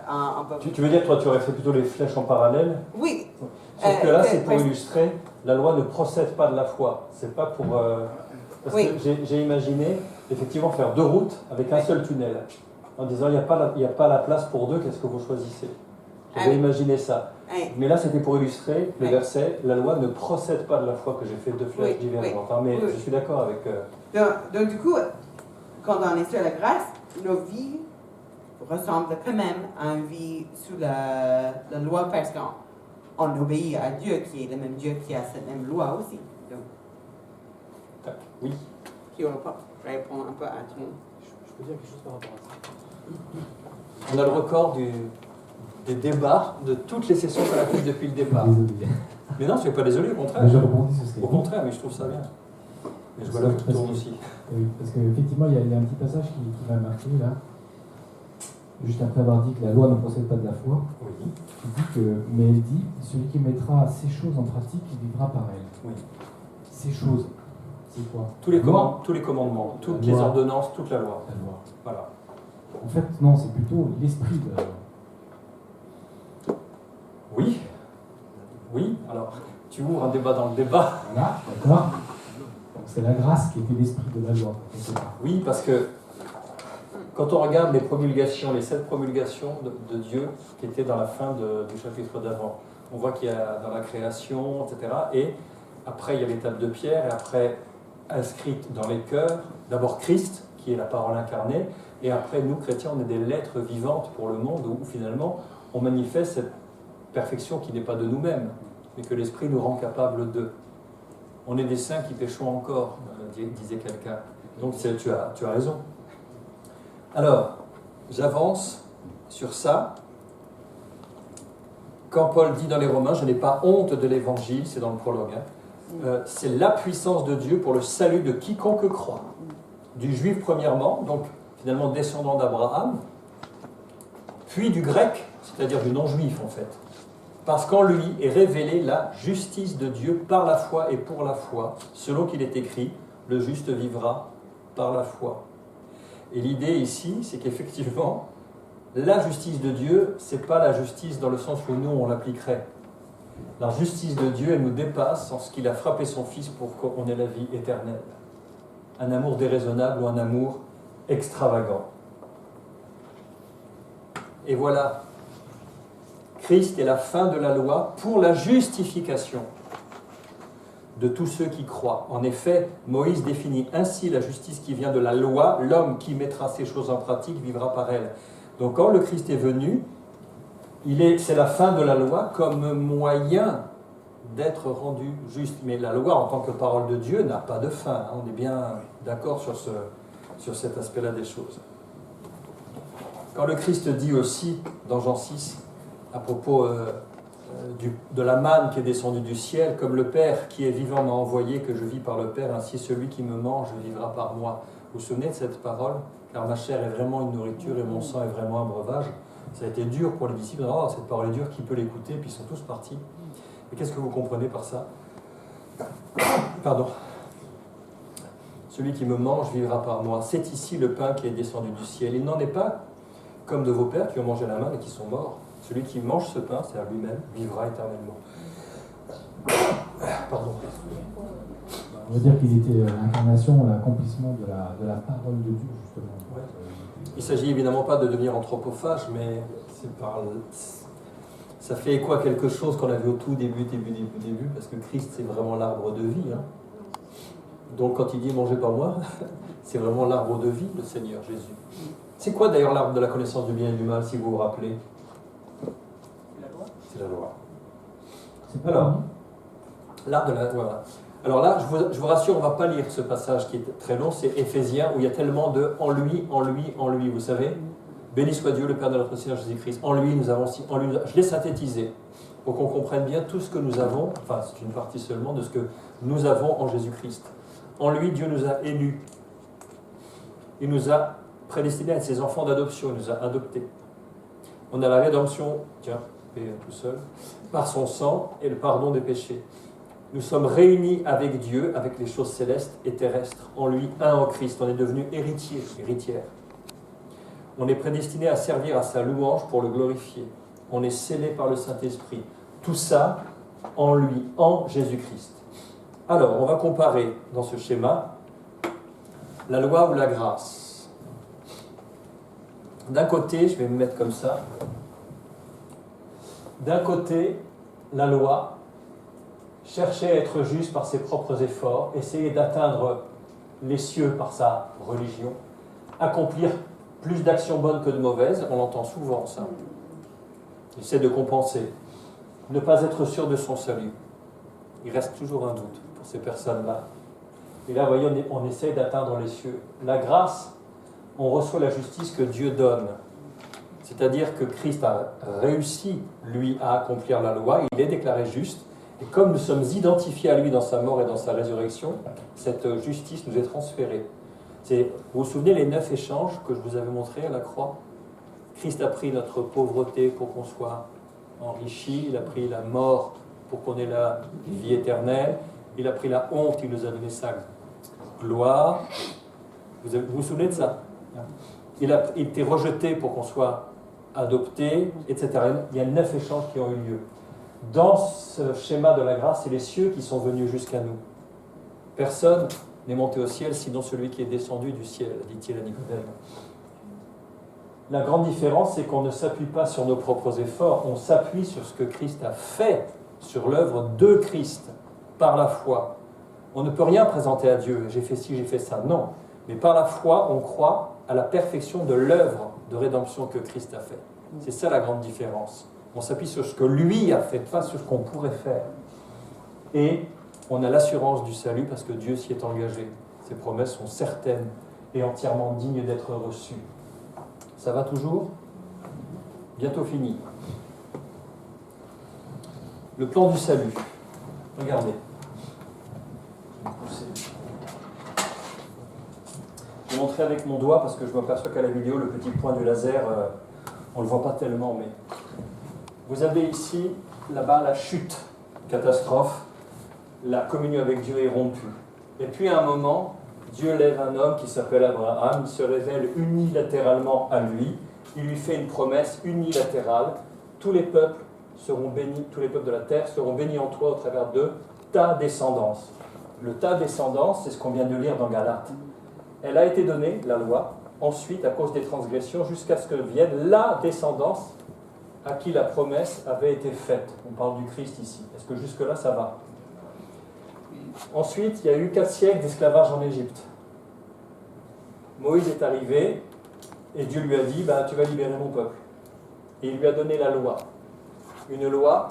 Tu veux dire, toi, tu aurais fait plutôt les flèches en parallèle? Oui. Sauf que là, c'est pour illustrer, la loi ne procède pas de la foi. C'est pas pour... Parce que j'ai imaginé effectivement faire 2 routes avec un seul tunnel. En disant, il n'y a pas la place pour 2, qu'est-ce que vous choisissez? J'avais imaginé ça. Mais là, c'était pour illustrer le verset, la loi ne procède pas de la foi, que j'ai fait 2 flèches divergentes. Mais je suis d'accord avec... Donc, du coup, quand on est sur la grâce, nos vies ressemblent quand même à une vie sous la loi parce qu'on obéit à Dieu, qui est le même Dieu qui a cette même loi aussi. Donc, oui. Qui répond un peu à tout le monde. Je peux dire quelque chose par rapport à ça? On a le record des débats de toutes les sessions qu'on a faites depuis le départ. Désolé. Mais non, je ne suis pas désolé, au contraire. Mais je rebondis sur ce qu'elle Au dit. contraire, mais je trouve ça bien. Et je vois là qui tourne aussi. Oui, parce qu'effectivement, il y a un petit passage qui m'a marqué là. Juste après avoir dit que la loi ne procède pas de la foi, mais elle dit, celui qui mettra ces choses en pratique, il vivra par elles. Oui. Ces choses, c'est quoi? Tous les commandements, toutes les ordonnances, toute la loi. La loi. Voilà. En fait, non, c'est plutôt l'esprit de la loi. Oui. Oui, alors, tu ouvres un débat dans le débat. Voilà, d'accord. Donc c'est la grâce qui était l'esprit de la loi. Oui, parce que quand on regarde les promulgations, les 7 promulgations de Dieu qui étaient dans la fin du chapitre d'avant, on voit qu'il y a dans la création, etc. Et après, il y a l'étape de Pierre, et après, inscrite dans les cœurs, d'abord Christ, qui est la parole incarnée, et après, nous, chrétiens, on est des lettres vivantes pour le monde, où finalement, on manifeste cette perfection qui n'est pas de nous-mêmes, mais que l'Esprit nous rend capable de. On est des saints qui péchons encore, disait quelqu'un. Donc tu as raison. Alors, j'avance sur ça. Quand Paul dit dans les Romains, je n'ai pas honte de l'Évangile, c'est dans le prologue, c'est la puissance de Dieu pour le salut de quiconque croit. Du juif premièrement, donc finalement descendant d'Abraham, puis du grec, c'est-à-dire du non-juif en fait. Parce qu'en lui est révélée la justice de Dieu par la foi et pour la foi, selon qu'il est écrit, le juste vivra par la foi. Et l'idée ici, c'est qu'effectivement, la justice de Dieu, ce n'est pas la justice dans le sens où nous, on l'appliquerait. La justice de Dieu, elle nous dépasse en ce qu'il a frappé son Fils pour qu'on ait la vie éternelle. Un amour déraisonnable ou un amour extravagant. Et voilà, Christ est la fin de la loi pour la justification de tous ceux qui croient. En effet, Moïse définit ainsi la justice qui vient de la loi. L'homme qui mettra ces choses en pratique vivra par elle. Donc quand le Christ est venu, c'est la fin de la loi comme moyen d'être rendu juste. Mais la loi, en tant que parole de Dieu, n'a pas de fin. On est bien d'accord sur cet aspect-là des choses. Quand le Christ dit aussi, dans Jean 6, à propos de la manne qui est descendue du ciel, comme le Père qui est vivant m'a envoyé, que je vis par le Père, ainsi celui qui me mange vivra par moi. Vous vous souvenez de cette parole? Car ma chair est vraiment une nourriture et mon sang est vraiment un breuvage. Ça a été dur pour les disciples. Oh, cette parole est dure, qui peut l'écouter? Puis ils sont tous partis. Mais qu'est-ce que vous comprenez par ça? Pardon. Celui qui me mange vivra par moi. C'est ici le pain qui est descendu du ciel. Il n'en est pas comme de vos pères qui ont mangé la manne et qui sont morts. Celui qui mange ce pain, c'est-à-dire lui-même, vivra éternellement. Pardon. On veut dire qu'il était l'incarnation, l'accomplissement de la parole de Dieu, justement. Ouais. Il ne s'agit évidemment pas de devenir anthropophage, mais ça fait écho à quelque chose qu'on a vu au tout début, parce que Christ, c'est vraiment l'arbre de vie. Hein. Donc quand il dit « mangez par moi », c'est vraiment l'arbre de vie, le Seigneur Jésus. C'est quoi d'ailleurs l'arbre de la connaissance du bien et du mal, si vous vous rappelez? C'est la loi. Alors, l'arbre de la... Voilà. Alors là, je vous rassure, on ne va pas lire ce passage qui est très long, c'est Éphésiens, où il y a tellement de « en lui, en lui, en lui », vous savez. Béni soit Dieu, le Père de notre Seigneur Jésus-Christ. En lui, nous avons aussi... En lui, je l'ai synthétisé, pour qu'on comprenne bien tout ce que nous avons, enfin, c'est une partie seulement de ce que nous avons en Jésus-Christ. En lui, Dieu nous a élus. Il nous a prédestinés à être ses enfants d'adoption, il nous a adoptés. On a la rédemption, tiens, tout seul, par son sang et le pardon des péchés. Nous sommes réunis avec Dieu, avec les choses célestes et terrestres, en lui, un en Christ. On est devenus héritiers, héritières. On est prédestinés à servir à sa louange pour le glorifier. On est scellés par le Saint-Esprit. Tout ça en lui, en Jésus-Christ. Alors, on va comparer dans ce schéma La loi ou la grâce? D'un côté, je vais me mettre comme ça. D'un côté, la loi cherchait à être juste par ses propres efforts, essayait d'atteindre les cieux par sa religion, accomplir plus d'actions bonnes que de mauvaises, on l'entend souvent ça. Il essaie de compenser, ne pas être sûr de son salut. Il reste toujours un doute pour ces personnes-là. Et là, vous voyez, on essaie d'atteindre les cieux. La grâce, on reçoit la justice que Dieu donne. C'est-à-dire que Christ a réussi, lui, à accomplir la loi, il est déclaré juste, et comme nous sommes identifiés à lui dans sa mort et dans sa résurrection, cette justice nous est transférée. Vous vous souvenez les 9 échanges que je vous avais montrés à la croix? Christ a pris notre pauvreté pour qu'on soit enrichi, il a pris la mort pour qu'on ait la vie éternelle, il a pris la honte, il nous a donné sa gloire. Vous vous souvenez de ça? Il était rejeté pour qu'on soit adopté, etc. Il y a 9 échanges qui ont eu lieu. Dans ce schéma de la grâce, c'est les cieux qui sont venus jusqu'à nous. Personne n'est monté au ciel, sinon celui qui est descendu du ciel, dit-il à Nicodème. La grande différence, c'est qu'on ne s'appuie pas sur nos propres efforts, on s'appuie sur ce que Christ a fait, sur l'œuvre de Christ, par la foi. On ne peut rien présenter à Dieu, j'ai fait ci, j'ai fait ça, non. Mais par la foi, on croit à la perfection de l'œuvre de rédemption que Christ a fait. C'est ça la grande différence. On s'appuie sur ce que lui a fait, pas sur ce qu'on pourrait faire. Et on a l'assurance du salut parce que Dieu s'y est engagé. Ses promesses sont certaines et entièrement dignes d'être reçues. Ça va toujours? Bientôt fini. Le plan du salut. Regardez. Je vais montrer avec mon doigt parce que je m'aperçois qu'à la vidéo, le petit point du laser, on ne le voit pas tellement, mais vous avez ici, là-bas, la chute, catastrophe. La communion avec Dieu est rompue. Et puis à un moment, Dieu lève un homme qui s'appelle Abraham, il se révèle unilatéralement à lui, il lui fait une promesse unilatérale, tous les peuples seront bénis, tous les peuples de la terre seront bénis en toi au travers de ta descendance. Le ta descendance, c'est ce qu'on vient de lire dans Galates. Elle a été donnée, la loi, ensuite à cause des transgressions, jusqu'à ce que vienne la descendance à qui la promesse avait été faite. On parle du Christ ici. Est-ce que jusque-là, ça va? Ensuite, il y a eu 4 siècles d'esclavage en Égypte. Moïse est arrivé et Dieu lui a dit, tu vas libérer mon peuple. Et il lui a donné la loi. Une loi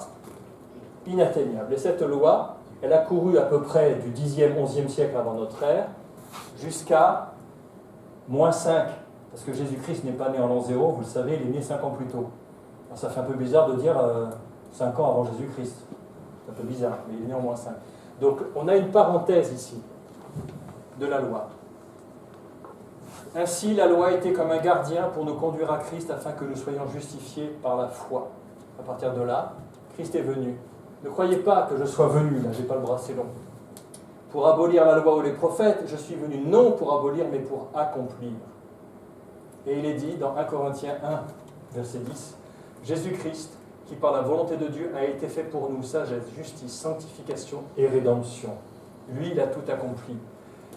inatteignable. Et cette loi, elle a couru à peu près du 10e, 11e siècle avant notre ère jusqu'à -5. Parce que Jésus-Christ n'est pas né en l'an 0, vous le savez, il est né 5 ans plus tôt. Alors ça fait un peu bizarre de dire 5 ans avant Jésus-Christ. C'est un peu bizarre, mais il est né en -5. Donc on a une parenthèse ici de la loi. Ainsi, la loi était comme un gardien pour nous conduire à Christ afin que nous soyons justifiés par la foi. À partir de là, Christ est venu. Ne croyez pas que je sois venu, là j'ai pas le bras assez long, pour abolir la loi ou les prophètes. Je suis venu non pour abolir, mais pour accomplir. Et il est dit dans 1 Corinthiens 1, verset 10, Jésus-Christ, qui par la volonté de Dieu a été fait pour nous sagesse, justice, sanctification et rédemption. Lui, il a tout accompli.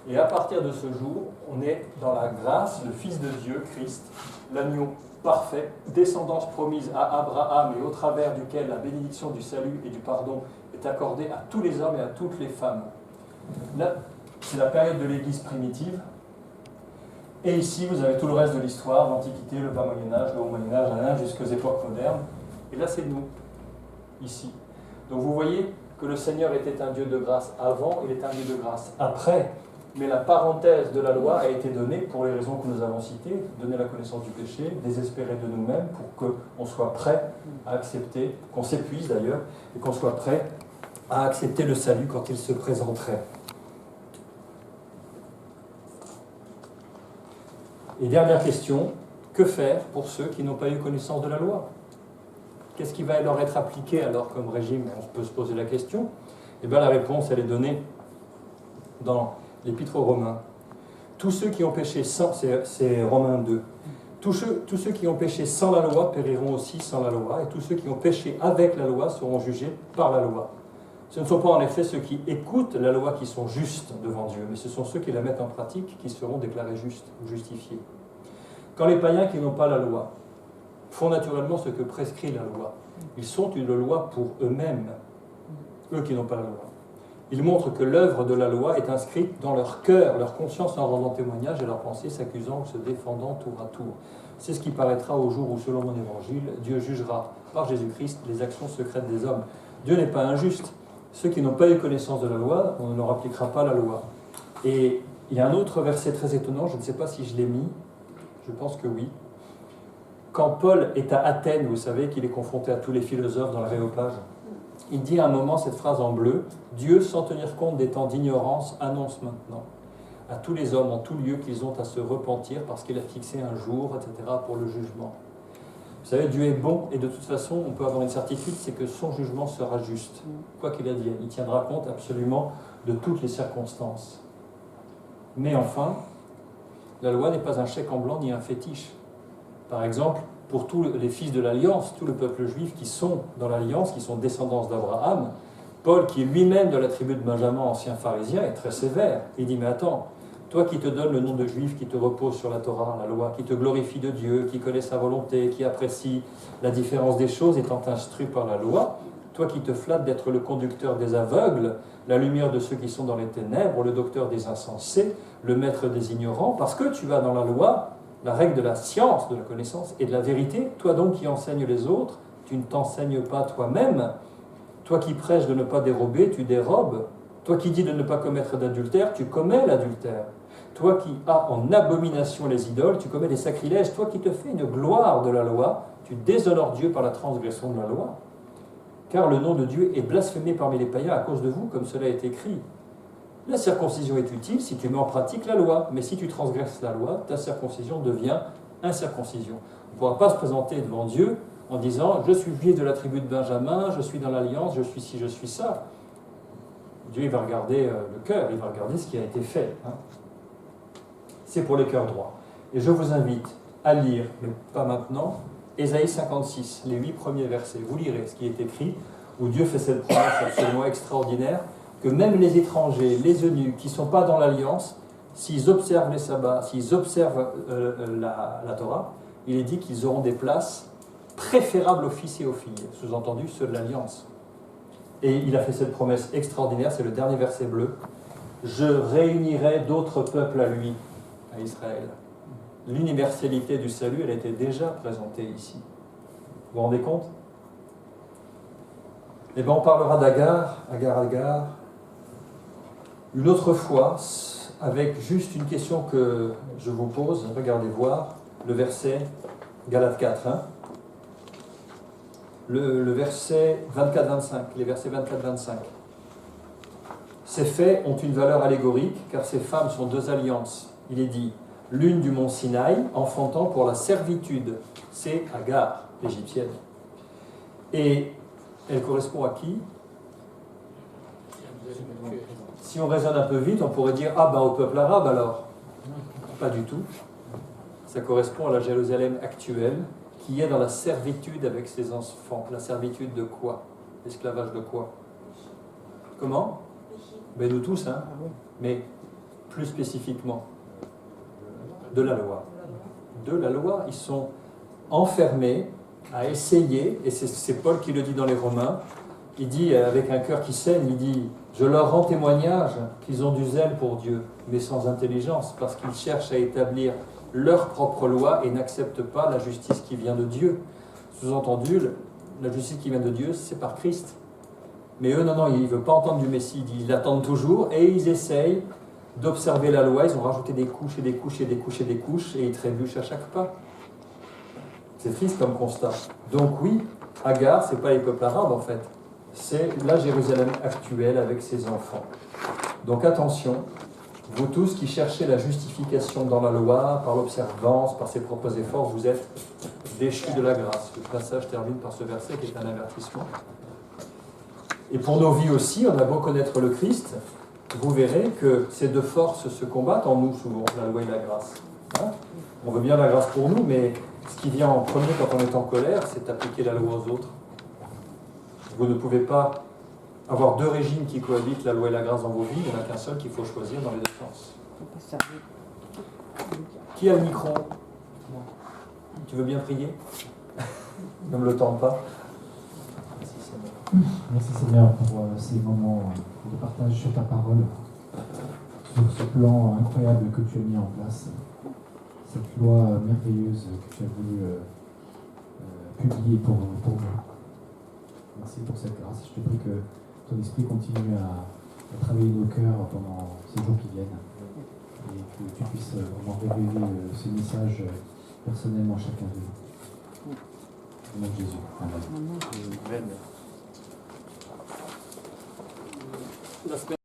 Et à partir de ce jour, on est dans la grâce, le Fils de Dieu, Christ, l'agneau parfait, descendance promise à Abraham et au travers duquel la bénédiction du salut et du pardon est accordée à tous les hommes et à toutes les femmes. Là, c'est la période de l'Église primitive. Et ici, vous avez tout le reste de l'histoire, l'Antiquité, le bas Moyen-Âge, le haut Moyen-Âge, jusqu'aux époques modernes. Et là, c'est nous, ici. Donc vous voyez que le Seigneur était un Dieu de grâce avant, il est un Dieu de grâce après. Mais la parenthèse de la loi a été donnée pour les raisons que nous avons citées, donner la connaissance du péché, désespérer de nous-mêmes pour qu'on soit prêt à accepter, qu'on s'épuise d'ailleurs, et qu'on soit prêt à accepter le salut quand il se présenterait. Et dernière question, que faire pour ceux qui n'ont pas eu connaissance de la loi? Qu'est-ce qui va leur être appliqué alors comme régime? On peut se poser la question. Eh bien la réponse, elle est donnée dans l'Épître aux Romains. Tous ceux qui ont péché sans, c'est Romains 2, tous ceux qui ont péché sans la loi périront aussi sans la loi, et tous ceux qui ont péché avec la loi seront jugés par la loi. Ce ne sont pas en effet ceux qui écoutent la loi qui sont justes devant Dieu, mais ce sont ceux qui la mettent en pratique qui seront déclarés justes ou justifiés. Quand les païens qui n'ont pas la loi font naturellement ce que prescrit la loi, ils sont une loi pour eux-mêmes, eux qui n'ont pas la loi. Ils montrent que l'œuvre de la loi est inscrite dans leur cœur, leur conscience en rendant témoignage et leurs pensées s'accusant ou se défendant tour à tour. C'est ce qui paraîtra au jour où, selon mon évangile, Dieu jugera par Jésus-Christ les actions secrètes des hommes. Dieu n'est pas injuste. Ceux qui n'ont pas eu connaissance de la loi, on ne leur appliquera pas la loi. Et il y a un autre verset très étonnant, je ne sais pas si je l'ai mis, je pense que oui. Quand Paul est à Athènes, vous savez qu'il est confronté à tous les philosophes dans l'Aréopage, il dit à un moment cette phrase en bleu, « Dieu, sans tenir compte des temps d'ignorance, annonce maintenant à tous les hommes en tout lieu qu'ils ont à se repentir parce qu'il a fixé un jour, etc., pour le jugement. » Vous savez, Dieu est bon et de toute façon, on peut avoir une certitude, c'est que son jugement sera juste. Quoi qu'il advienne, il tiendra compte absolument de toutes les circonstances. Mais enfin, la loi n'est pas un chèque en blanc ni un fétiche. Par exemple, pour tous les fils de l'Alliance, tout le peuple juif qui sont dans l'Alliance, qui sont descendants d'Abraham, Paul, qui est lui-même de la tribu de Benjamin, ancien pharisien, est très sévère. Il dit, mais attends, toi qui te donnes le nom de juif, qui te repose sur la Torah, la loi, qui te glorifie de Dieu, qui connaît sa volonté, qui apprécie la différence des choses étant instruit par la loi, toi qui te flattes d'être le conducteur des aveugles, la lumière de ceux qui sont dans les ténèbres, le docteur des insensés, le maître des ignorants, parce que tu as dans la loi la règle de la science, de la connaissance et de la vérité, toi donc qui enseignes les autres, tu ne t'enseignes pas toi-même, toi qui prêches de ne pas dérober, tu dérobes, toi qui dis de ne pas commettre d'adultère, tu commets l'adultère. Toi qui as en abomination les idoles, tu commets des sacrilèges. Toi qui te fais une gloire de la loi, tu déshonores Dieu par la transgression de la loi. Car le nom de Dieu est blasphémé parmi les païens à cause de vous, comme cela est écrit. La circoncision est utile si tu mets en pratique la loi, mais si tu transgresses la loi, ta circoncision devient incirconcision. On ne pourra pas se présenter devant Dieu en disant « Je suis juif de la tribu de Benjamin, je suis dans l'alliance, je suis ci, je suis ça ». Dieu il va regarder le cœur, il va regarder ce qui a été fait. C'est pour les cœurs droits. Et je vous invite à lire, mais pas maintenant, Ésaïe 56, les 8 premiers versets. Vous lirez ce qui est écrit, où Dieu fait cette promesse absolument extraordinaire, que même les étrangers, les eunuques, qui ne sont pas dans l'alliance, s'ils observent les sabbats, s'ils observent la Torah, il est dit qu'ils auront des places préférables aux fils et aux filles, sous-entendu ceux de l'alliance. Et il a fait cette promesse extraordinaire, c'est le dernier verset bleu. Je réunirai d'autres peuples à lui, à Israël. L'universalité du salut, elle était déjà présentée ici. Vous vous rendez compte? Eh bien, on parlera d'Agar, Agar. Une autre fois, avec juste une question que je vous pose, regardez voir, le verset Galates 4, le verset 24-25, les versets 24-25. Ces faits ont une valeur allégorique, car ces femmes sont deux alliances. Il est dit, l'une du mont Sinaï, enfantant pour la servitude, c'est Agar, l'égyptienne. Et elle correspond à qui? Si on raisonne un peu vite, on pourrait dire, ah ben au peuple arabe alors. Pas du tout. Ça correspond à la Jérusalem actuelle, qui est dans la servitude avec ses enfants. La servitude de quoi? L'esclavage de quoi? Comment? Ben nous tous, hein. Mais plus spécifiquement, de la loi. De la loi, ils sont enfermés à essayer, et c'est Paul qui le dit dans les Romains, il dit avec un cœur qui saigne, il dit « Je leur rends témoignage qu'ils ont du zèle pour Dieu, mais sans intelligence, parce qu'ils cherchent à établir leur propre loi et n'acceptent pas la justice qui vient de Dieu. » Sous-entendu, la justice qui vient de Dieu, c'est par Christ. Mais eux, non, ils ne veulent pas entendre du Messie, ils l'attendent toujours, et ils essayent d'observer la loi, ils ont rajouté des couches et des couches et des couches et des couches, et ils trébuchent à chaque pas. C'est triste comme constat. Donc oui, Agar, ce n'est pas les peuples arabes en fait, c'est la Jérusalem actuelle avec ses enfants. Donc attention, vous tous qui cherchez la justification dans la loi, par l'observance, par ses propres efforts, vous êtes déchus de la grâce. Le passage termine par ce verset qui est un avertissement. Et pour nos vies aussi, on a beau connaître le Christ, vous verrez que ces deux forces se combattent en nous souvent, la loi et la grâce. On veut bien la grâce pour nous, mais ce qui vient en premier quand on est en colère, c'est appliquer la loi aux autres. Vous ne pouvez pas avoir deux régimes qui cohabitent, la loi et la grâce dans vos vies, il n'y en a qu'un seul qu'il faut choisir dans les deux sens. Qui a le micro? Tu veux bien prier? Ne me le tente pas. Merci Seigneur pour ces moments de partage sur ta parole, sur ce plan incroyable que tu as mis en place, cette loi merveilleuse que tu as voulu publier pour nous. Merci pour cette grâce. Je te prie que ton esprit continue à travailler nos cœurs pendant ces jours qui viennent et que tu puisses vraiment révéler ce message personnellement à chacun de nous. Au nom de Jésus. Amen. La semaine